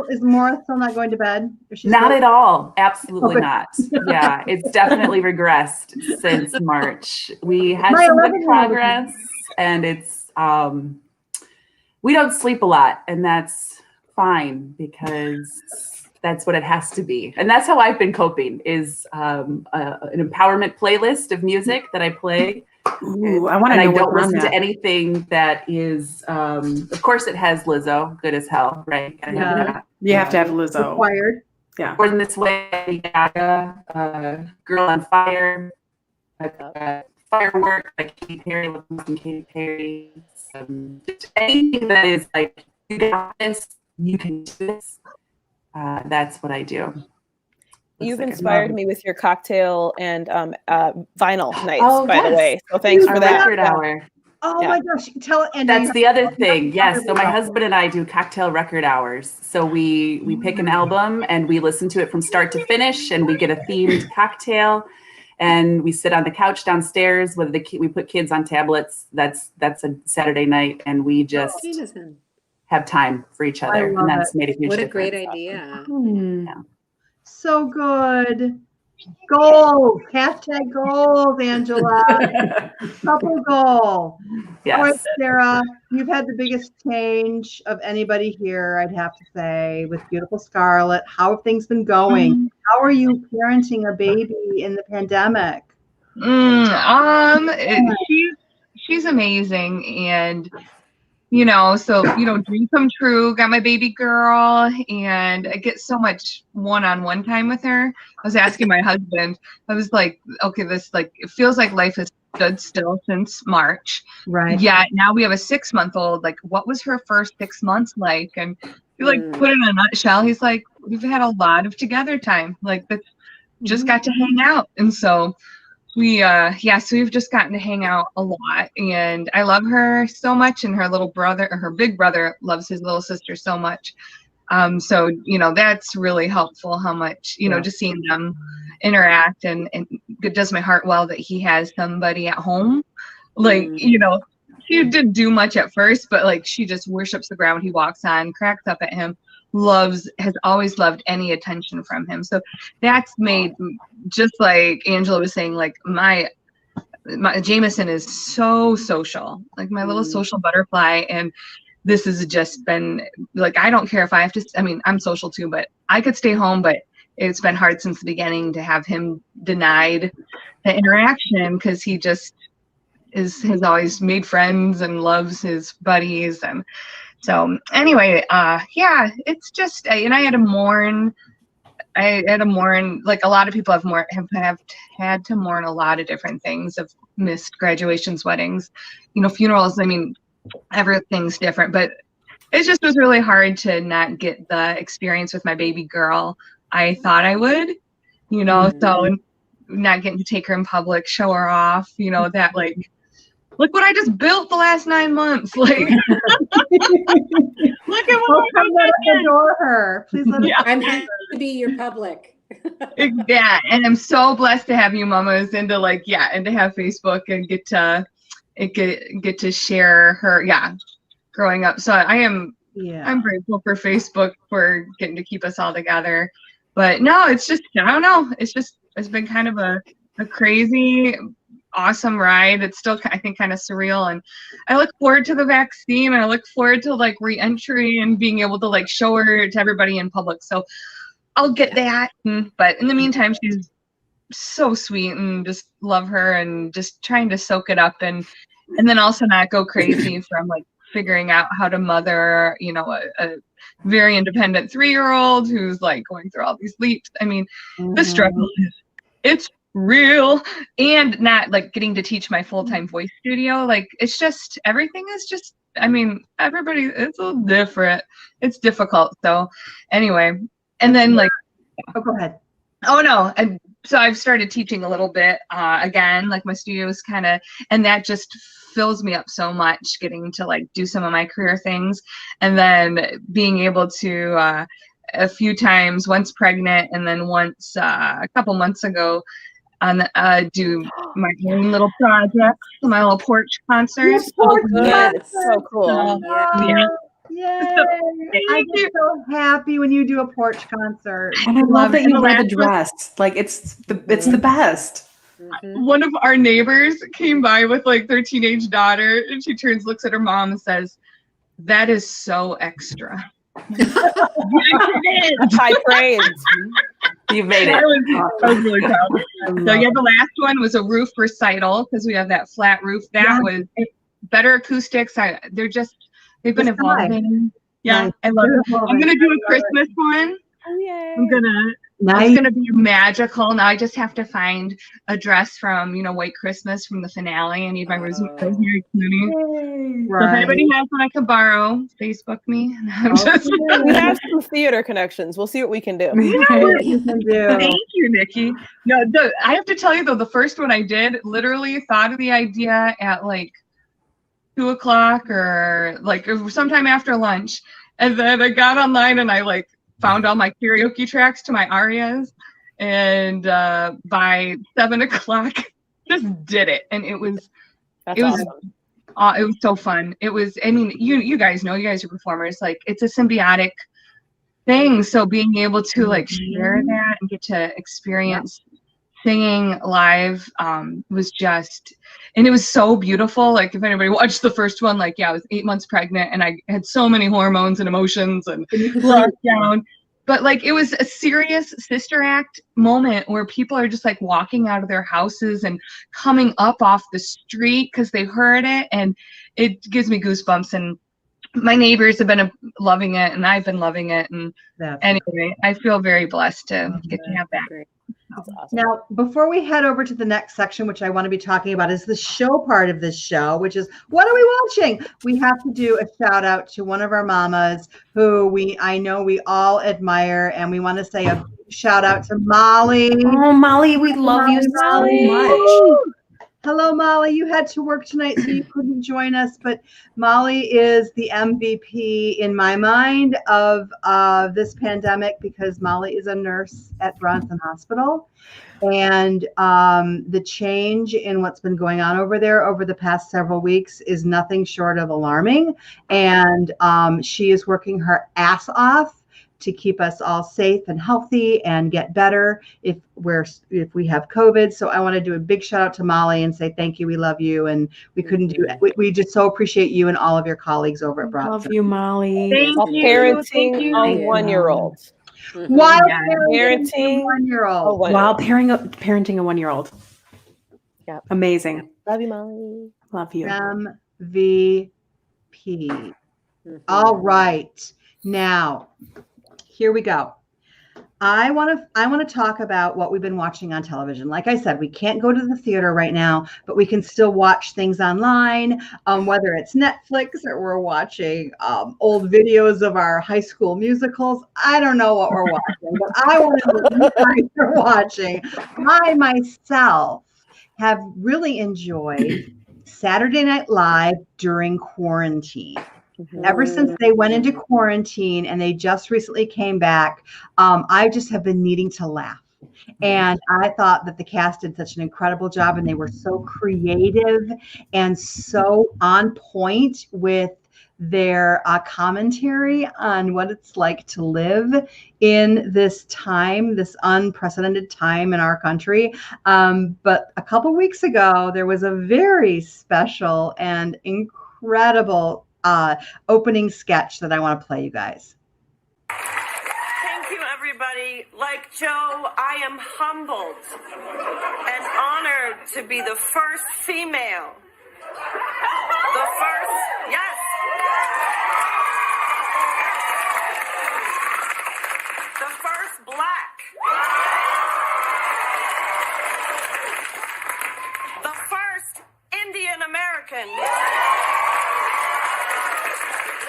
Speaker 1: Is Maura still not going to bed?
Speaker 4: Not at all. Absolutely not. Yeah, it's definitely regressed since March. We had some good progress, and it's we don't sleep a lot, and that's fine because that's what it has to be. And that's how I've been coping, is an empowerment playlist of music that I play.
Speaker 2: Ooh, I
Speaker 4: don't listen to anything that is, of course it has Lizzo, good as hell, right?
Speaker 2: You have to have Lizzo.
Speaker 1: Required.
Speaker 2: Yeah.
Speaker 4: Born This Way, Gaga, Girl on Fire, Firework, like Katy Perry, Katy Perry. Just anything that is like, you got this, you can do this. That's what I do.
Speaker 3: You've inspired me with your cocktail and vinyl nights, by the way. So thanks for that.
Speaker 4: Record hour.
Speaker 1: Oh my gosh!
Speaker 4: That's the other thing. Yes. So my husband and I do cocktail record hours. So we pick an album and we listen to it from start to finish, and we get a themed cocktail, and we sit on the couch downstairs with we put kids on tablets. That's a Saturday night, and we just have time for each other. And that's made a huge difference.
Speaker 6: What a great idea.
Speaker 4: Yeah.
Speaker 1: So good. Goals. Hashtag goals, Angela. Couple goal.
Speaker 4: Yes.
Speaker 1: All right, Sarah, you've had the biggest change of anybody here, I'd have to say, with beautiful Scarlett. How have things been going? How are you parenting a baby in the pandemic?
Speaker 5: She's amazing, and dream come true. Got my baby girl, and I get so much one-on-one time with her. I was asking my husband, I was like, okay, it feels like life has stood still since March.
Speaker 1: Right.
Speaker 5: Yeah, now we have a 6-month-old. Like, what was her first 6 months like? And he put it in a nutshell. He's like, we've had a lot of together time. Like, that's just got to hang out. And so so we've just gotten to hang out a lot, and I love her so much, and her big brother loves his little sister so much. So that's really helpful, how much, just seeing them interact, and it does my heart well that he has somebody at home. Like, she didn't do much at first, but like, she just worships the ground he walks on, cracks up at him, has always loved any attention from him. So that's made, just like Angela was saying, like my Jameson is so social, like my little social butterfly. And this has just been like, I don't care if I have to, I'm social too, but I could stay home, but it's been hard since the beginning to have him denied the interaction, because he just has always made friends and loves his buddies. And so anyway, it's just, and I had to mourn, like a lot of people have had to mourn a lot of different things, of missed graduations, weddings, funerals. Everything's different, but it just was really hard to not get the experience with my baby girl I thought I would, so not getting to take her in public, show her off, that like, look what I just built the last 9 months. Like, look at what I
Speaker 1: adore her. Please let us.
Speaker 6: I'm happy to be your public.
Speaker 5: Yeah, and I'm so blessed to have you mamas, and to have Facebook and get to share her growing up. So I'm grateful for Facebook for getting to keep us all together. But no, it's just, I don't know. It's been kind of a crazy, awesome ride. It's still, I think, kind of surreal, and I look forward to the vaccine. I look forward to like re-entry and being able to like show her to everybody in public. So I'll get that. But in the meantime, she's so sweet, and just love her, and just trying to soak it up, and then also not go crazy from like figuring out how to mother, a very independent 3-year-old who's like going through all these leaps. The struggle it's real, and not like getting to teach my full-time voice studio. Like, it's just, everything is just, everybody, it's a little different. It's difficult. So anyway, and then like,
Speaker 1: go ahead.
Speaker 5: Oh no. And so I've started teaching a little bit, again, like my studio is and that just fills me up so much, getting to like do some of my career things, and then being able to, a few times, once pregnant, and then once, a couple months ago, do my own little project, my little porch concert.
Speaker 3: So good. It's so cool.
Speaker 1: Yay! I'm so happy when you do a porch concert.
Speaker 2: And I love that you wear the dress. Like, it's the best.
Speaker 5: One of our neighbors came by with like their teenage daughter, and she looks at her mom and says, "That is so extra."
Speaker 3: High praise.
Speaker 4: You made it.
Speaker 5: I was really proud. So the last one was a roof recital, because we have that flat roof. That was better acoustics. They've been evolving. Yeah, I love it. I'm gonna do a Christmas one.
Speaker 3: Oh yeah.
Speaker 5: It's gonna be magical. Now I just have to find a dress from White Christmas from the finale. I need my Rosemary Clooney.
Speaker 1: Right.
Speaker 5: So if anybody has one I can borrow, Facebook me.
Speaker 3: We have some theater connections. We'll see what we can do.
Speaker 5: Thank you, Nikki. No, I have to tell you though, the first one I did, literally thought of the idea at like 2:00 or like sometime after lunch, and then I got online and I like found all my karaoke tracks to my arias, and by 7:00 just did it, and it was
Speaker 3: Awesome.
Speaker 5: It was so fun. It was, I mean, you guys know, you guys are performers, like it's a symbiotic thing. So being able to like share that and get to experience singing live was just, and it was so beautiful. Like if anybody watched the first one, like, I was 8 months pregnant and I had so many hormones and emotions and lockdown. But like it was a serious Sister Act moment where people are just like walking out of their houses and coming up off the street because they heard it, and it gives me goosebumps. And my neighbors have been loving it, and I've been loving it. And anyway, I feel very blessed to get to have that.
Speaker 3: Great. That's awesome.
Speaker 1: Now, before we head over to the next section, which I want to be talking about, is the show part of this show, which is what are we watching? We have to do a shout out to one of our mamas who I know we all admire, and we want to say a shout out to Molly.
Speaker 2: Oh, Molly, we love you so much.
Speaker 1: Hello, Molly. You had to work tonight, so you couldn't join us, but Molly is the MVP in my mind of this pandemic, because Molly is a nurse at Bronson Hospital. And the change in what's been going on over there over the past several weeks is nothing short of alarming. And she is working her ass off to keep us all safe and healthy and get better if we have COVID. So I want to do a big shout out to Molly and say thank you. We love you, and we couldn't do it. We just so appreciate you and all of your colleagues over at Bronson.
Speaker 2: Love you, Molly.
Speaker 5: Thank you.
Speaker 3: Parenting
Speaker 5: Thank you.
Speaker 3: a 1-year-old.
Speaker 1: While
Speaker 3: Parenting
Speaker 1: a 1-year-old.
Speaker 2: While parenting a 1-year-old.
Speaker 3: Yeah.
Speaker 2: Amazing.
Speaker 3: Love you, Molly.
Speaker 2: Love you.
Speaker 1: MVP. All right. Now, here we go. I want to talk about what we've been watching on television. Like I said, we can't go to the theater right now, but we can still watch things online, whether it's Netflix or we're watching old videos of our high school musicals. I don't know what we're watching, but I want to know what you guys are watching. I myself have really enjoyed Saturday Night Live during quarantine. Ever since they went into quarantine and they just recently came back, I just have been needing to laugh. And I thought that the cast did such an incredible job, and they were so creative and so on point with their commentary on what it's like to live in this time, this unprecedented time in our country. But a couple weeks ago, there was a very special and incredible opening sketch that I want to play you guys.
Speaker 7: Thank you, everybody. Like Joe, I am humbled and honored to be the first female. The first, yes. The first Black. The first Indian American.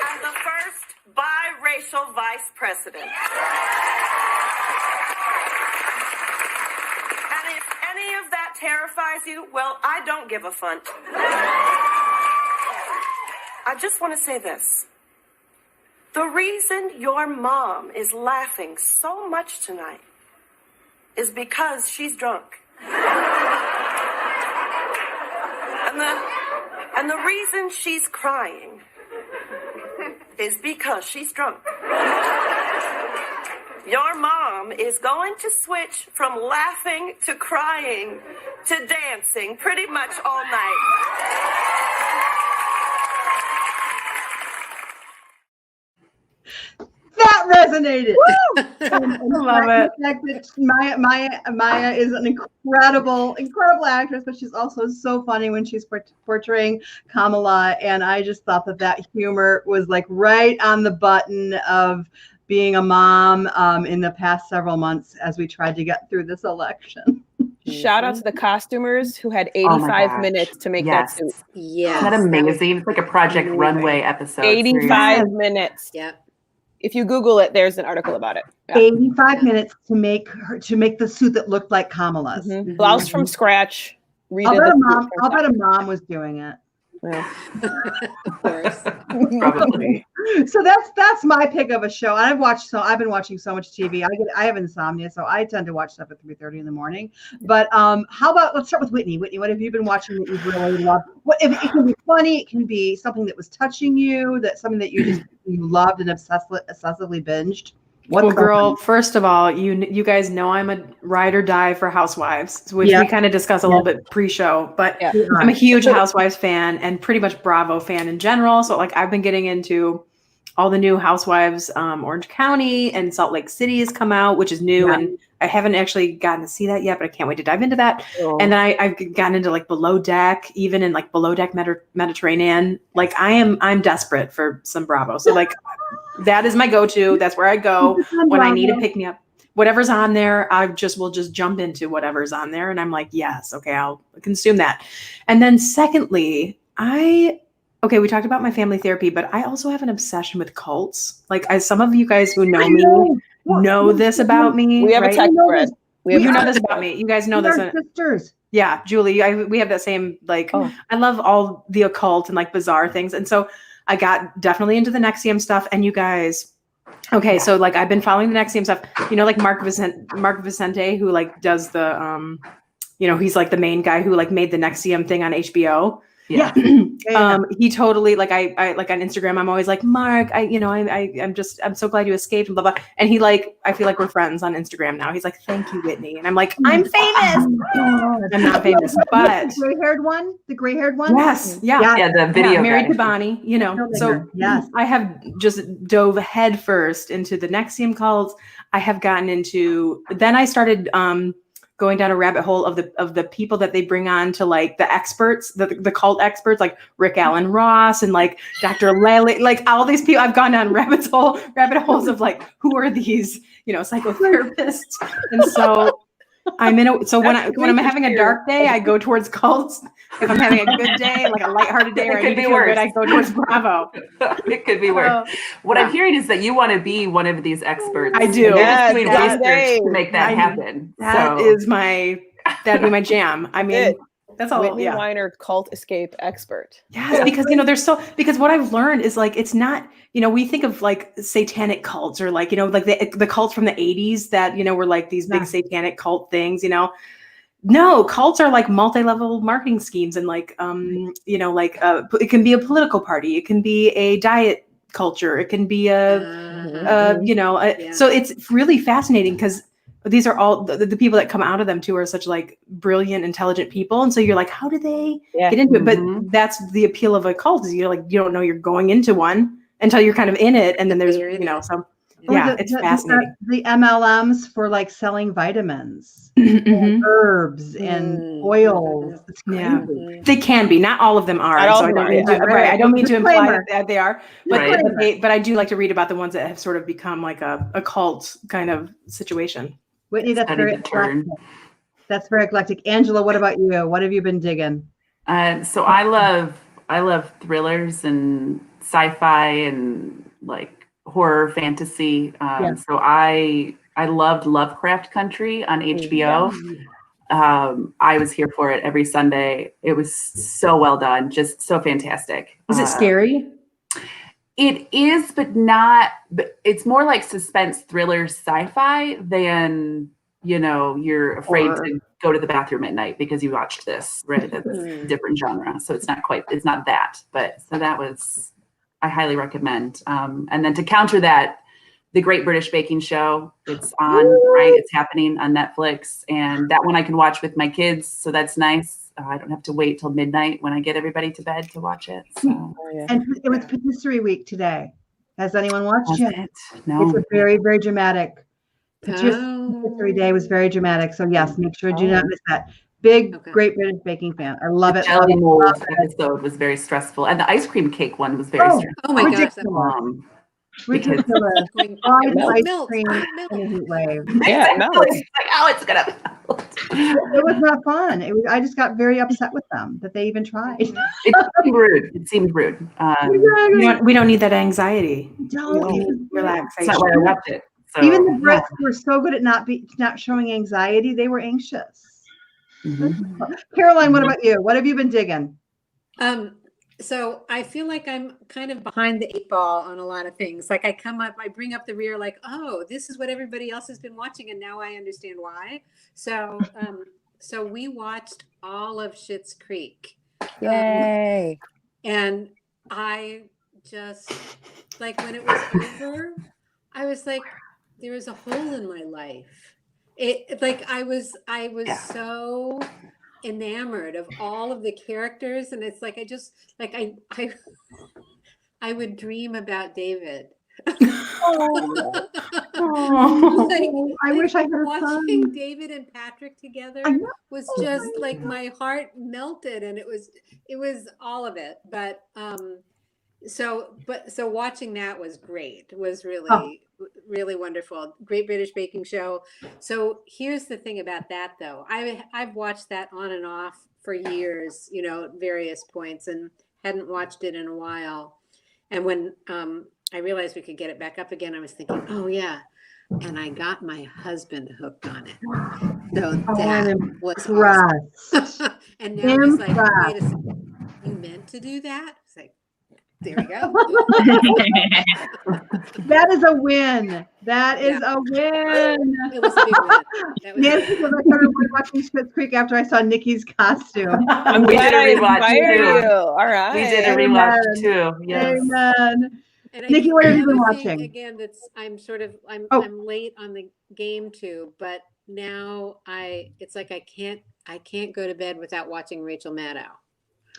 Speaker 7: And the first biracial vice president. And if any of that terrifies you, well, I don't give a funt. I just want to say this. The reason your mom is laughing so much tonight is because she's drunk. And the reason she's crying is because she's drunk. Your mom is going to switch from laughing to crying to dancing pretty much all night.
Speaker 1: That resonated.
Speaker 2: Love it.
Speaker 1: Maya is an incredible actress, but she's also so funny when she's portraying Kamala. And I just thought that humor was like right on the button of being a mom in the past several months as we tried to get through this election.
Speaker 3: Shout out to the costumers who had 85 minutes to make that suit.
Speaker 6: Yes.
Speaker 4: Isn't that amazing? It's like a Project Runway episode.
Speaker 3: 85 minutes.
Speaker 6: Yep.
Speaker 3: If you Google it, there's an article about it. Yeah.
Speaker 1: 85 minutes to make the suit that looked like Kamala's.
Speaker 3: Blouse from scratch.
Speaker 1: I'll bet a mom was doing it.
Speaker 3: Yeah.
Speaker 6: Of course.
Speaker 4: Probably.
Speaker 1: So that's my pick of a show. And I've been watching so much TV. I have insomnia, so I tend to watch stuff at 3:30 in the morning. But how about, let's start with Whitney. Whitney, what have you been watching that you've really loved? It can be funny, it can be something that was touching you, something that you loved and obsessively binged.
Speaker 2: Well, girl, first of all, you guys know I'm a ride or die for Housewives, which we kind of discussed a little bit pre-show, but I'm a huge Housewives fan and pretty much Bravo fan in general. So like I've been getting into all the new Housewives. Orange County and Salt Lake City has come out, which is new. Yeah. And I haven't actually gotten to see that yet, but I can't wait to dive into that. Oh. And then I've gotten into like Below Deck, even in like Below Deck Mediterranean. Like I'm desperate for some Bravo. So like that is my go-to. That's where I go when I need to pick me up. Whatever's on there, will just jump into whatever's on there. And I'm like, yes, okay, I'll consume that. And then secondly, okay, we talked about my family therapy, but I also have an obsession with cults. Like some of you guys who know me know this about me.
Speaker 3: We have a text thread.
Speaker 2: You know this about me. You guys know this.
Speaker 1: Sisters.
Speaker 2: Yeah, Julie, we have that same, like, I love all the occult and like bizarre things. And so I got definitely into the NXIVM stuff. And you guys, okay, so like I've been following the NXIVM stuff, like Mark Vicente, who like does the, he's like the main guy who like made the NXIVM thing on HBO. Yeah. He totally, like I like on Instagram, I'm always like, Mark, I'm so glad you escaped and blah, blah. And he like, I feel like we're friends on Instagram now. He's like, thank you, Whitney. And I'm like, I'm famous. I'm not famous, but
Speaker 1: the gray haired one.
Speaker 2: Yes.
Speaker 4: Yeah. The video.
Speaker 2: Married to Bonnie, so yes. I have just dove headfirst into the NXIVM cults. I have gotten into, then I started, going down a rabbit hole of the people that they bring on to like the experts, the cult experts, like Rick Allen Ross and like Dr. Lely, like all these people. I've gone down rabbit holes of like, who are these, psychotherapists? And so when I'm having a dark day, I go towards cults. If I'm having a good day, like a lighthearted day, or I need to feel good, I go towards Bravo.
Speaker 4: It could be worse. What I'm hearing is that you want to be one of these experts.
Speaker 2: I do.
Speaker 4: Yes, doing research to make that happen.
Speaker 2: That'd be my jam. I mean, that's all.
Speaker 3: Whitney Weiner, cult escape expert.
Speaker 2: Yes, because because what I've learned is like it's not, we think of like satanic cults or like like the cults from the 80s that were like these big satanic cult things. No, cults are like multi-level marketing schemes and like it can be a political party, it can be a diet culture, it can be so it's really fascinating because these are all the people that come out of them too are such like brilliant, intelligent people. And so you're like, how do they get into it? But that's the appeal of a cult is you don't know you're going into one until you're kind of in it. And then there's, it's fascinating.
Speaker 1: The MLMs for like selling vitamins, and herbs and oils. It's crazy.
Speaker 2: They can be, not all of them are. I don't mean to imply that they are, but I do like to read about the ones that have sort of become like a cult kind of situation.
Speaker 1: Whitney, that's very eclectic. That's very eclectic. Angela, what about you? What have you been digging?
Speaker 4: So I love thrillers and sci-fi and like horror fantasy. So I loved Lovecraft Country on HBO. I was here for it every Sunday. It was so well done, just so fantastic.
Speaker 2: Is it scary?
Speaker 4: It is, but not. But it's more like suspense thriller sci-fi than you're afraid to go to the bathroom at night because you watched this. Right, that's a different genre, so it's not that. But so that was, I highly recommend. And then to counter that, The Great British Baking Show. It's on, right? It's happening on Netflix, and that one I can watch with my kids, so that's nice. I don't have to wait till midnight when I get everybody to bed to watch it. So.
Speaker 1: And it was Patisserie Week today. Has anyone watched it?
Speaker 4: No.
Speaker 1: It's a very, very dramatic. Patisserie Day was very dramatic. So yes, make sure do not miss that. Great British Baking fan. I love it.
Speaker 4: The jelly mold episode was very stressful, and the ice cream cake one was very stressful.
Speaker 6: Oh my gosh.
Speaker 1: Ridiculous. Ice cream in a heat wave.
Speaker 4: Yeah, no. It's like, it's gonna melt.
Speaker 1: It was not fun. I just got very upset with them that they even tried.
Speaker 4: It seemed rude.
Speaker 2: We don't need that anxiety.
Speaker 1: Don't
Speaker 2: relax.
Speaker 4: That's not why I left it. So,
Speaker 1: even the Brits were so good at not showing anxiety. They were anxious. Caroline, what about you? What have you been digging?
Speaker 6: So I feel like I'm kind of behind the 8 ball on a lot of things. Like I bring up the rear, like, oh, this is what everybody else has been watching, and now I understand why. So, so we watched all of Schitt's Creek.
Speaker 3: Yay!
Speaker 6: And I just, like, when it was over, I was like, there was a hole in my life. I was so enamored of all of the characters, and it's like I would dream about David.
Speaker 2: Oh.
Speaker 1: I wish I could have
Speaker 6: watching
Speaker 1: fun.
Speaker 6: David and Patrick together
Speaker 1: I know.
Speaker 6: was just like my heart melted, and it was all of it. But so watching that was great. It was really wonderful. Great British Baking Show. So here's the thing about that, though. I've watched that on and off for years, at various points, and hadn't watched it in a while. And when I realized we could get it back up again, I was thinking, oh yeah. And I got my husband hooked on it. So that was awesome. And now he's like, wait a second, you meant to do that? It's like, there we go.
Speaker 1: That is a win. That is a win.
Speaker 6: It was a big win.
Speaker 1: Nancy said I started watching Schitt's Creek after I saw Nikki's costume.
Speaker 3: I'm glad I inspired you. All right.
Speaker 4: We did a rewatch too. Yes.
Speaker 1: Amen.
Speaker 6: And
Speaker 1: Nikki, what have you been watching?
Speaker 6: Again, I'm late on the game too, but now it's like I can't go to bed without watching Rachel Maddow.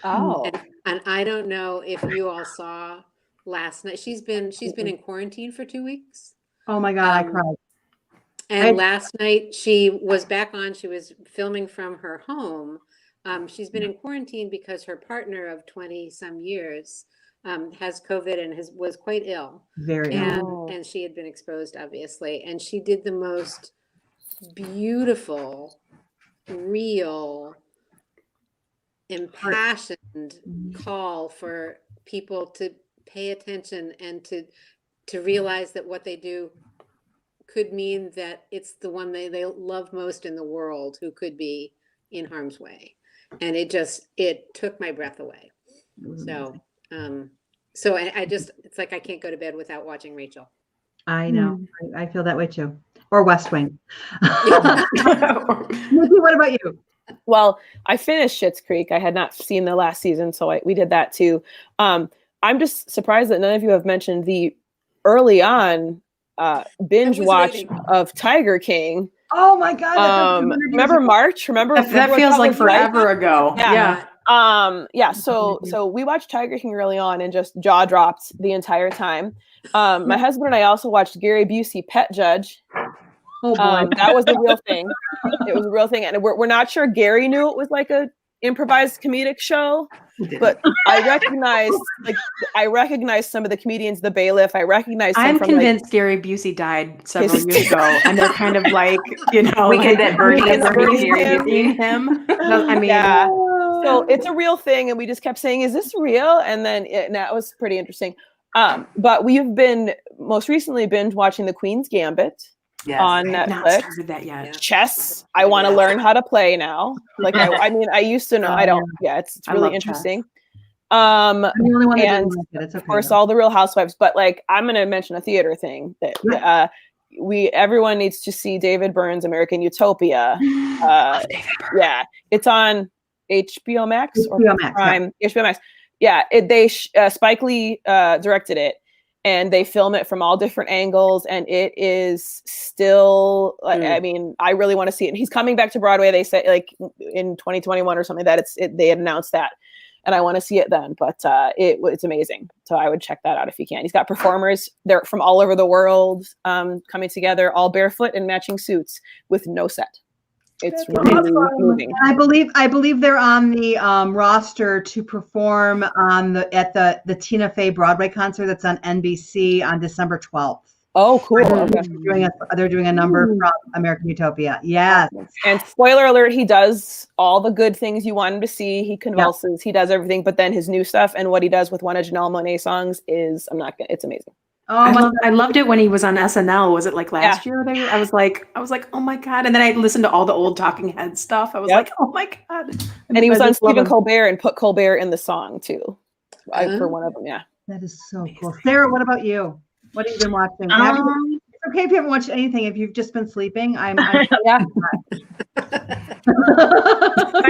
Speaker 3: Oh.
Speaker 6: And I don't know if you all saw last night. She's been in quarantine for 2 weeks.
Speaker 1: Oh my God, I cried.
Speaker 6: And last night she was back on. She was filming from her home. She's been in quarantine because her partner of 20 some years has COVID and was quite ill.
Speaker 1: Very
Speaker 6: ill. And she had been exposed, obviously. And she did the most beautiful, real, impassioned call for people to pay attention and to realize that what they do could mean that it's the one they love most in the world who could be in harm's way. And it took my breath away. So I just, it's like I can't go to bed without watching Rachel.
Speaker 1: I know. I feel that way too. Or West Wing. Nikki, what about you?
Speaker 3: Well, I finished Schitt's Creek. I had not seen the last season, so we did that too. I'm just surprised that none of you have mentioned the early on binge watch of Tiger King.
Speaker 1: Oh my God!
Speaker 3: Remember March? Remember
Speaker 2: that feels like forever ago.
Speaker 3: Yeah. So we watched Tiger King early on and just jaw dropped the entire time. My husband and I also watched Gary Busey Pet Judge.
Speaker 1: Oh boy.
Speaker 3: That was the real thing. It was a real thing, and we're not sure Gary knew it was like a improvised comedic show, but I recognized some of the comedians, the bailiff. I recognized.
Speaker 2: I'm convinced Gary Busey died several years ago, and they're kind of like,
Speaker 4: we can bet Bernie is
Speaker 2: him. I mean,
Speaker 3: yeah. So it's a real thing, and we just kept saying, "Is this real?" And then that was pretty interesting. But we've been most recently binge watching The Queen's Gambit.
Speaker 4: Yes.
Speaker 3: On Netflix.
Speaker 2: Not started that yet.
Speaker 3: Chess. I want to learn how to play now. Like I mean, I used to know. I don't. Yeah, it's really interesting.
Speaker 1: I'm the only one
Speaker 3: and
Speaker 1: it's okay,
Speaker 3: of course, all the Real Housewives. But like, I'm going to mention a theater thing that everyone needs to see. David Byrne's American Utopia. Yeah, it's on HBO Max or Prime. HBO Max. Yeah, Spike Lee directed it. And they film it from all different angles, and it is still. I mean, I really want to see it. And he's coming back to Broadway. They say like in 2021 or something that they had announced that, and I want to see it then. But it's amazing. So I would check that out if you can. He's got performers. They're from all over the world coming together, all barefoot in matching suits with no set. It's really moving.
Speaker 1: I believe they're on the roster to perform at the Tina Fey Broadway concert that's on NBC on December 12th.
Speaker 3: Oh, cool.
Speaker 1: They're doing a number from American Utopia. Yes.
Speaker 3: And spoiler alert, he does all the good things you want him to see. He convulses, he does everything, but then his new stuff and what he does with one of Janelle Monáe songs it's amazing.
Speaker 1: Oh,
Speaker 2: I loved it when he was on SNL. Was it like last year? I was like, oh my God. And then I listened to all the old Talking Head stuff. I was like, oh my God.
Speaker 3: And he was on Stephen Colbert and put Colbert in the song too. for one of them. Yeah.
Speaker 1: That is so cool. Sarah, what about you? What have you been watching? It's okay if you haven't watched anything. If you've just been sleeping, I'm
Speaker 3: yeah.
Speaker 5: My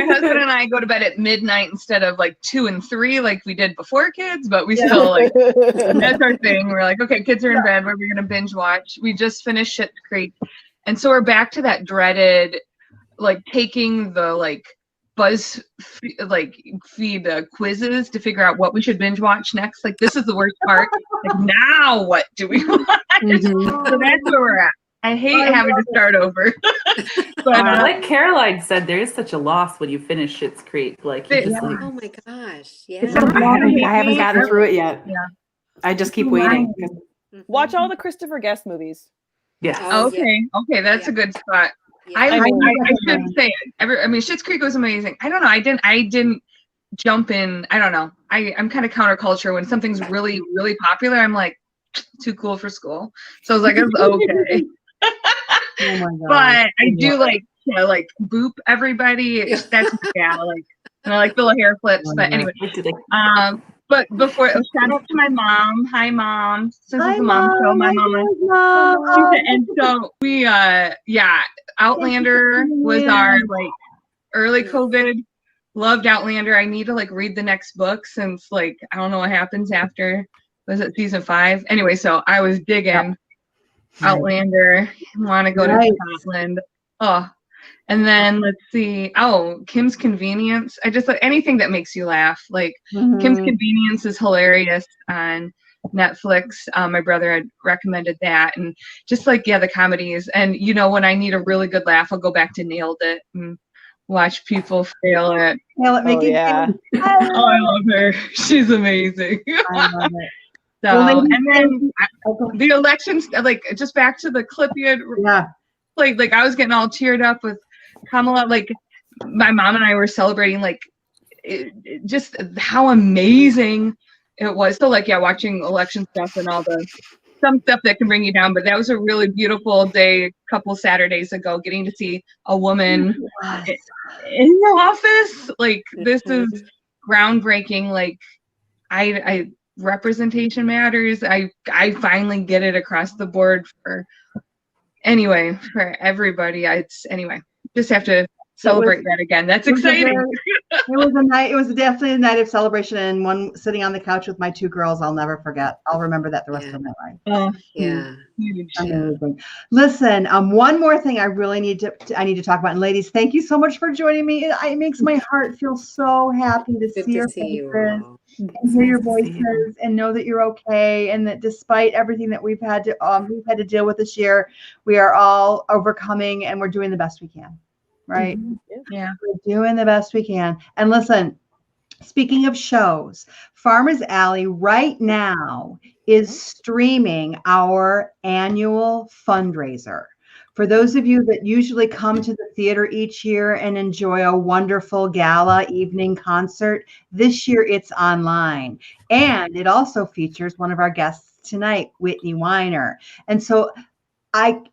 Speaker 5: husband and I go to bed at midnight instead of like 2 and 3 like we did before kids, but we still like that's our thing. We're like, okay, kids are in bed. We're gonna binge watch. We just finished Schitt's Creek, and so we're back to that dreaded, like taking the like feed quizzes to figure out what we should binge watch next. Like this is the worst part. Like now, what do we watch? So that's where we're at. I hate having to start over. But
Speaker 4: like Caroline said, there is such a loss when you finish Schitt's Creek. Like, you just like,
Speaker 6: Oh my gosh. Yeah.
Speaker 2: I haven't gotten through it yet. Yeah. I just keep waiting.
Speaker 3: Watch all the Christopher Guest movies.
Speaker 4: yeah.
Speaker 5: okay, that's a good spot.
Speaker 6: Yeah.
Speaker 5: I should say Schitt's Creek was amazing. I don't know. I didn't jump in. I don't know. I'm kind of counterculture. When something's really, really popular, I'm like, too cool for school. So I was like, it's okay.
Speaker 1: Oh my God.
Speaker 5: But I do like boop everybody. That's like, and I like the little hair flips. But anyway, but before, shout out to my mom. Hi, Mom. Since it's a mom show, my mama. And so we, Outlander was our like early COVID. Loved Outlander. I need to like read the next book since like I don't know what happens after. Was it season 5? Anyway, so I was digging Outlander. Want to go to Scotland. Oh, and then let's see. Oh, Kim's Convenience. I just like anything that makes you laugh. Like Kim's Convenience is hilarious on Netflix. My brother had recommended that, and just like the comedies. And you know, when I need a really good laugh, I'll go back to Nailed It and watch people fail it. I love her. She's amazing.
Speaker 1: I love it.
Speaker 5: So, and then the elections, like just back to the clip you had, like I was getting all cheered up with Kamala. Like my mom and I were celebrating, like just how amazing it was. So like watching election stuff and all some stuff that can bring you down. But that was a really beautiful day, a couple Saturdays ago, getting to see a woman in the office. Like this is groundbreaking. Like I representation matters. I finally get it across the board for everybody. Anyway, just have to celebrate that again. That's exciting.
Speaker 1: It was definitely a night of celebration, and one sitting on the couch with my 2 girls I'll never forget. I'll remember that the rest of my life. Amazing. Listen, one more thing I really need to talk about. And ladies, thank you so much for joining me. It makes my heart feel so happy to see your faces and hear your voices and know that you're okay, and that despite everything that we've had to deal with this year, we are all overcoming and we're doing the best we can. Right?
Speaker 5: Yeah.
Speaker 1: We're doing the best we can. And listen, speaking of shows, Farmers Alley right now is streaming our annual fundraiser. For those of you that usually come to the theater each year and enjoy a wonderful gala evening concert, this year it's online. And it also features one of our guests tonight, Whitney Weiner. And so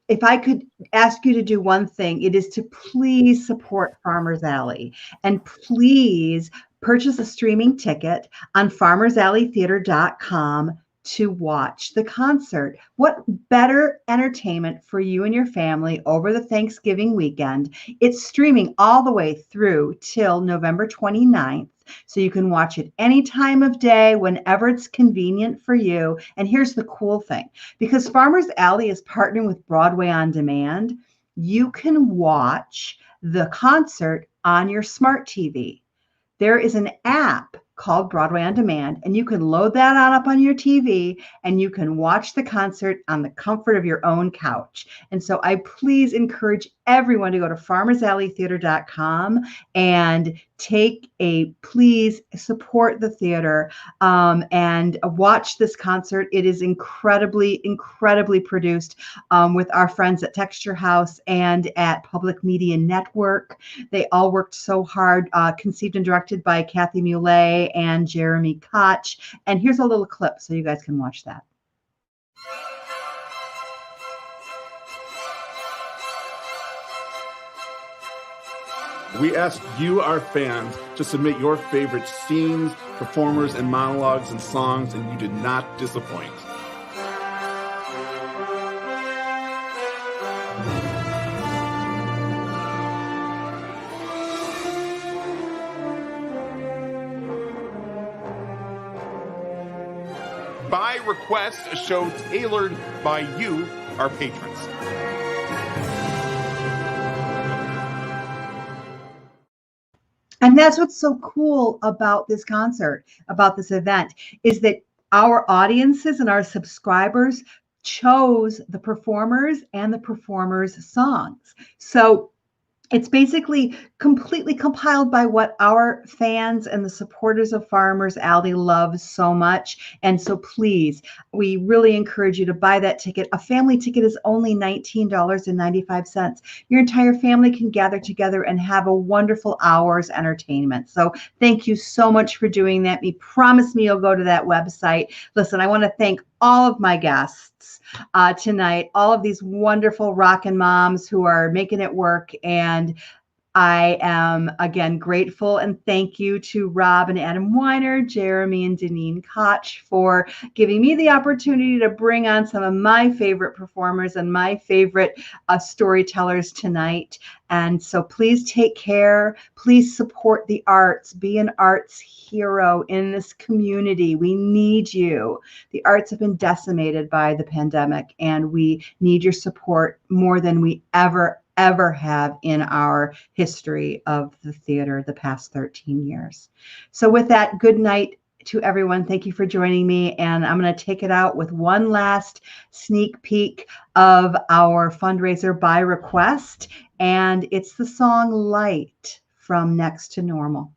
Speaker 1: if I could ask you to do one thing, it is to please support Farmers Alley, and please purchase a streaming ticket on farmersalleytheater.com to watch the concert. What better entertainment for you and your family over the Thanksgiving weekend? It's streaming all the way through till November 29th. So you can watch it any time of day, whenever it's convenient for you. And here's the cool thing, because Farmers Alley is partnering with Broadway On Demand, you can watch the concert on your smart TV. There is an app called Broadway On Demand, and you can load that up on your TV, and you can watch the concert on the comfort of your own couch. And so I please encourage everyone to go to farmersalleytheater.com and please support the theater and watch this concert. It is incredibly, incredibly produced with our friends at Texture House and at Public Media Network. They all worked so hard, conceived and directed by Kathy Muley and Jeremy Koch. And here's a little clip so you guys can watch that.
Speaker 8: We asked you, our fans, to submit your favorite scenes, performers, and monologues and songs, and you did not disappoint. By request, a show tailored by you, our patrons.
Speaker 1: And that's what's so cool about this concert, about this event, is that our audiences and our subscribers chose the performers and the performers' songs. So it's basically completely compiled by what our fans and the supporters of Farmers Alley love so much. And so please, we really encourage you to buy that ticket. A family ticket is only $19.95. Your entire family can gather together and have a wonderful hour's entertainment. So thank you so much for doing that. Promise me you'll go to that website. Listen, I want to thank all of my guests tonight, all of these wonderful rockin' moms who are making it work. And I am, again, grateful and thank you to Rob and Adam Weiner, Jeremy and Deneen Koch for giving me the opportunity to bring on some of my favorite performers and my favorite storytellers tonight. And so please take care. Please support the arts. Be an arts hero in this community. We need you. The arts have been decimated by the pandemic, and we need your support more than we ever have in our history of the theater the past 13 years. So with that, good night to everyone. Thank you for joining me. And I'm going to take it out with one last sneak peek of our fundraiser by request. And it's the song Light from Next to Normal.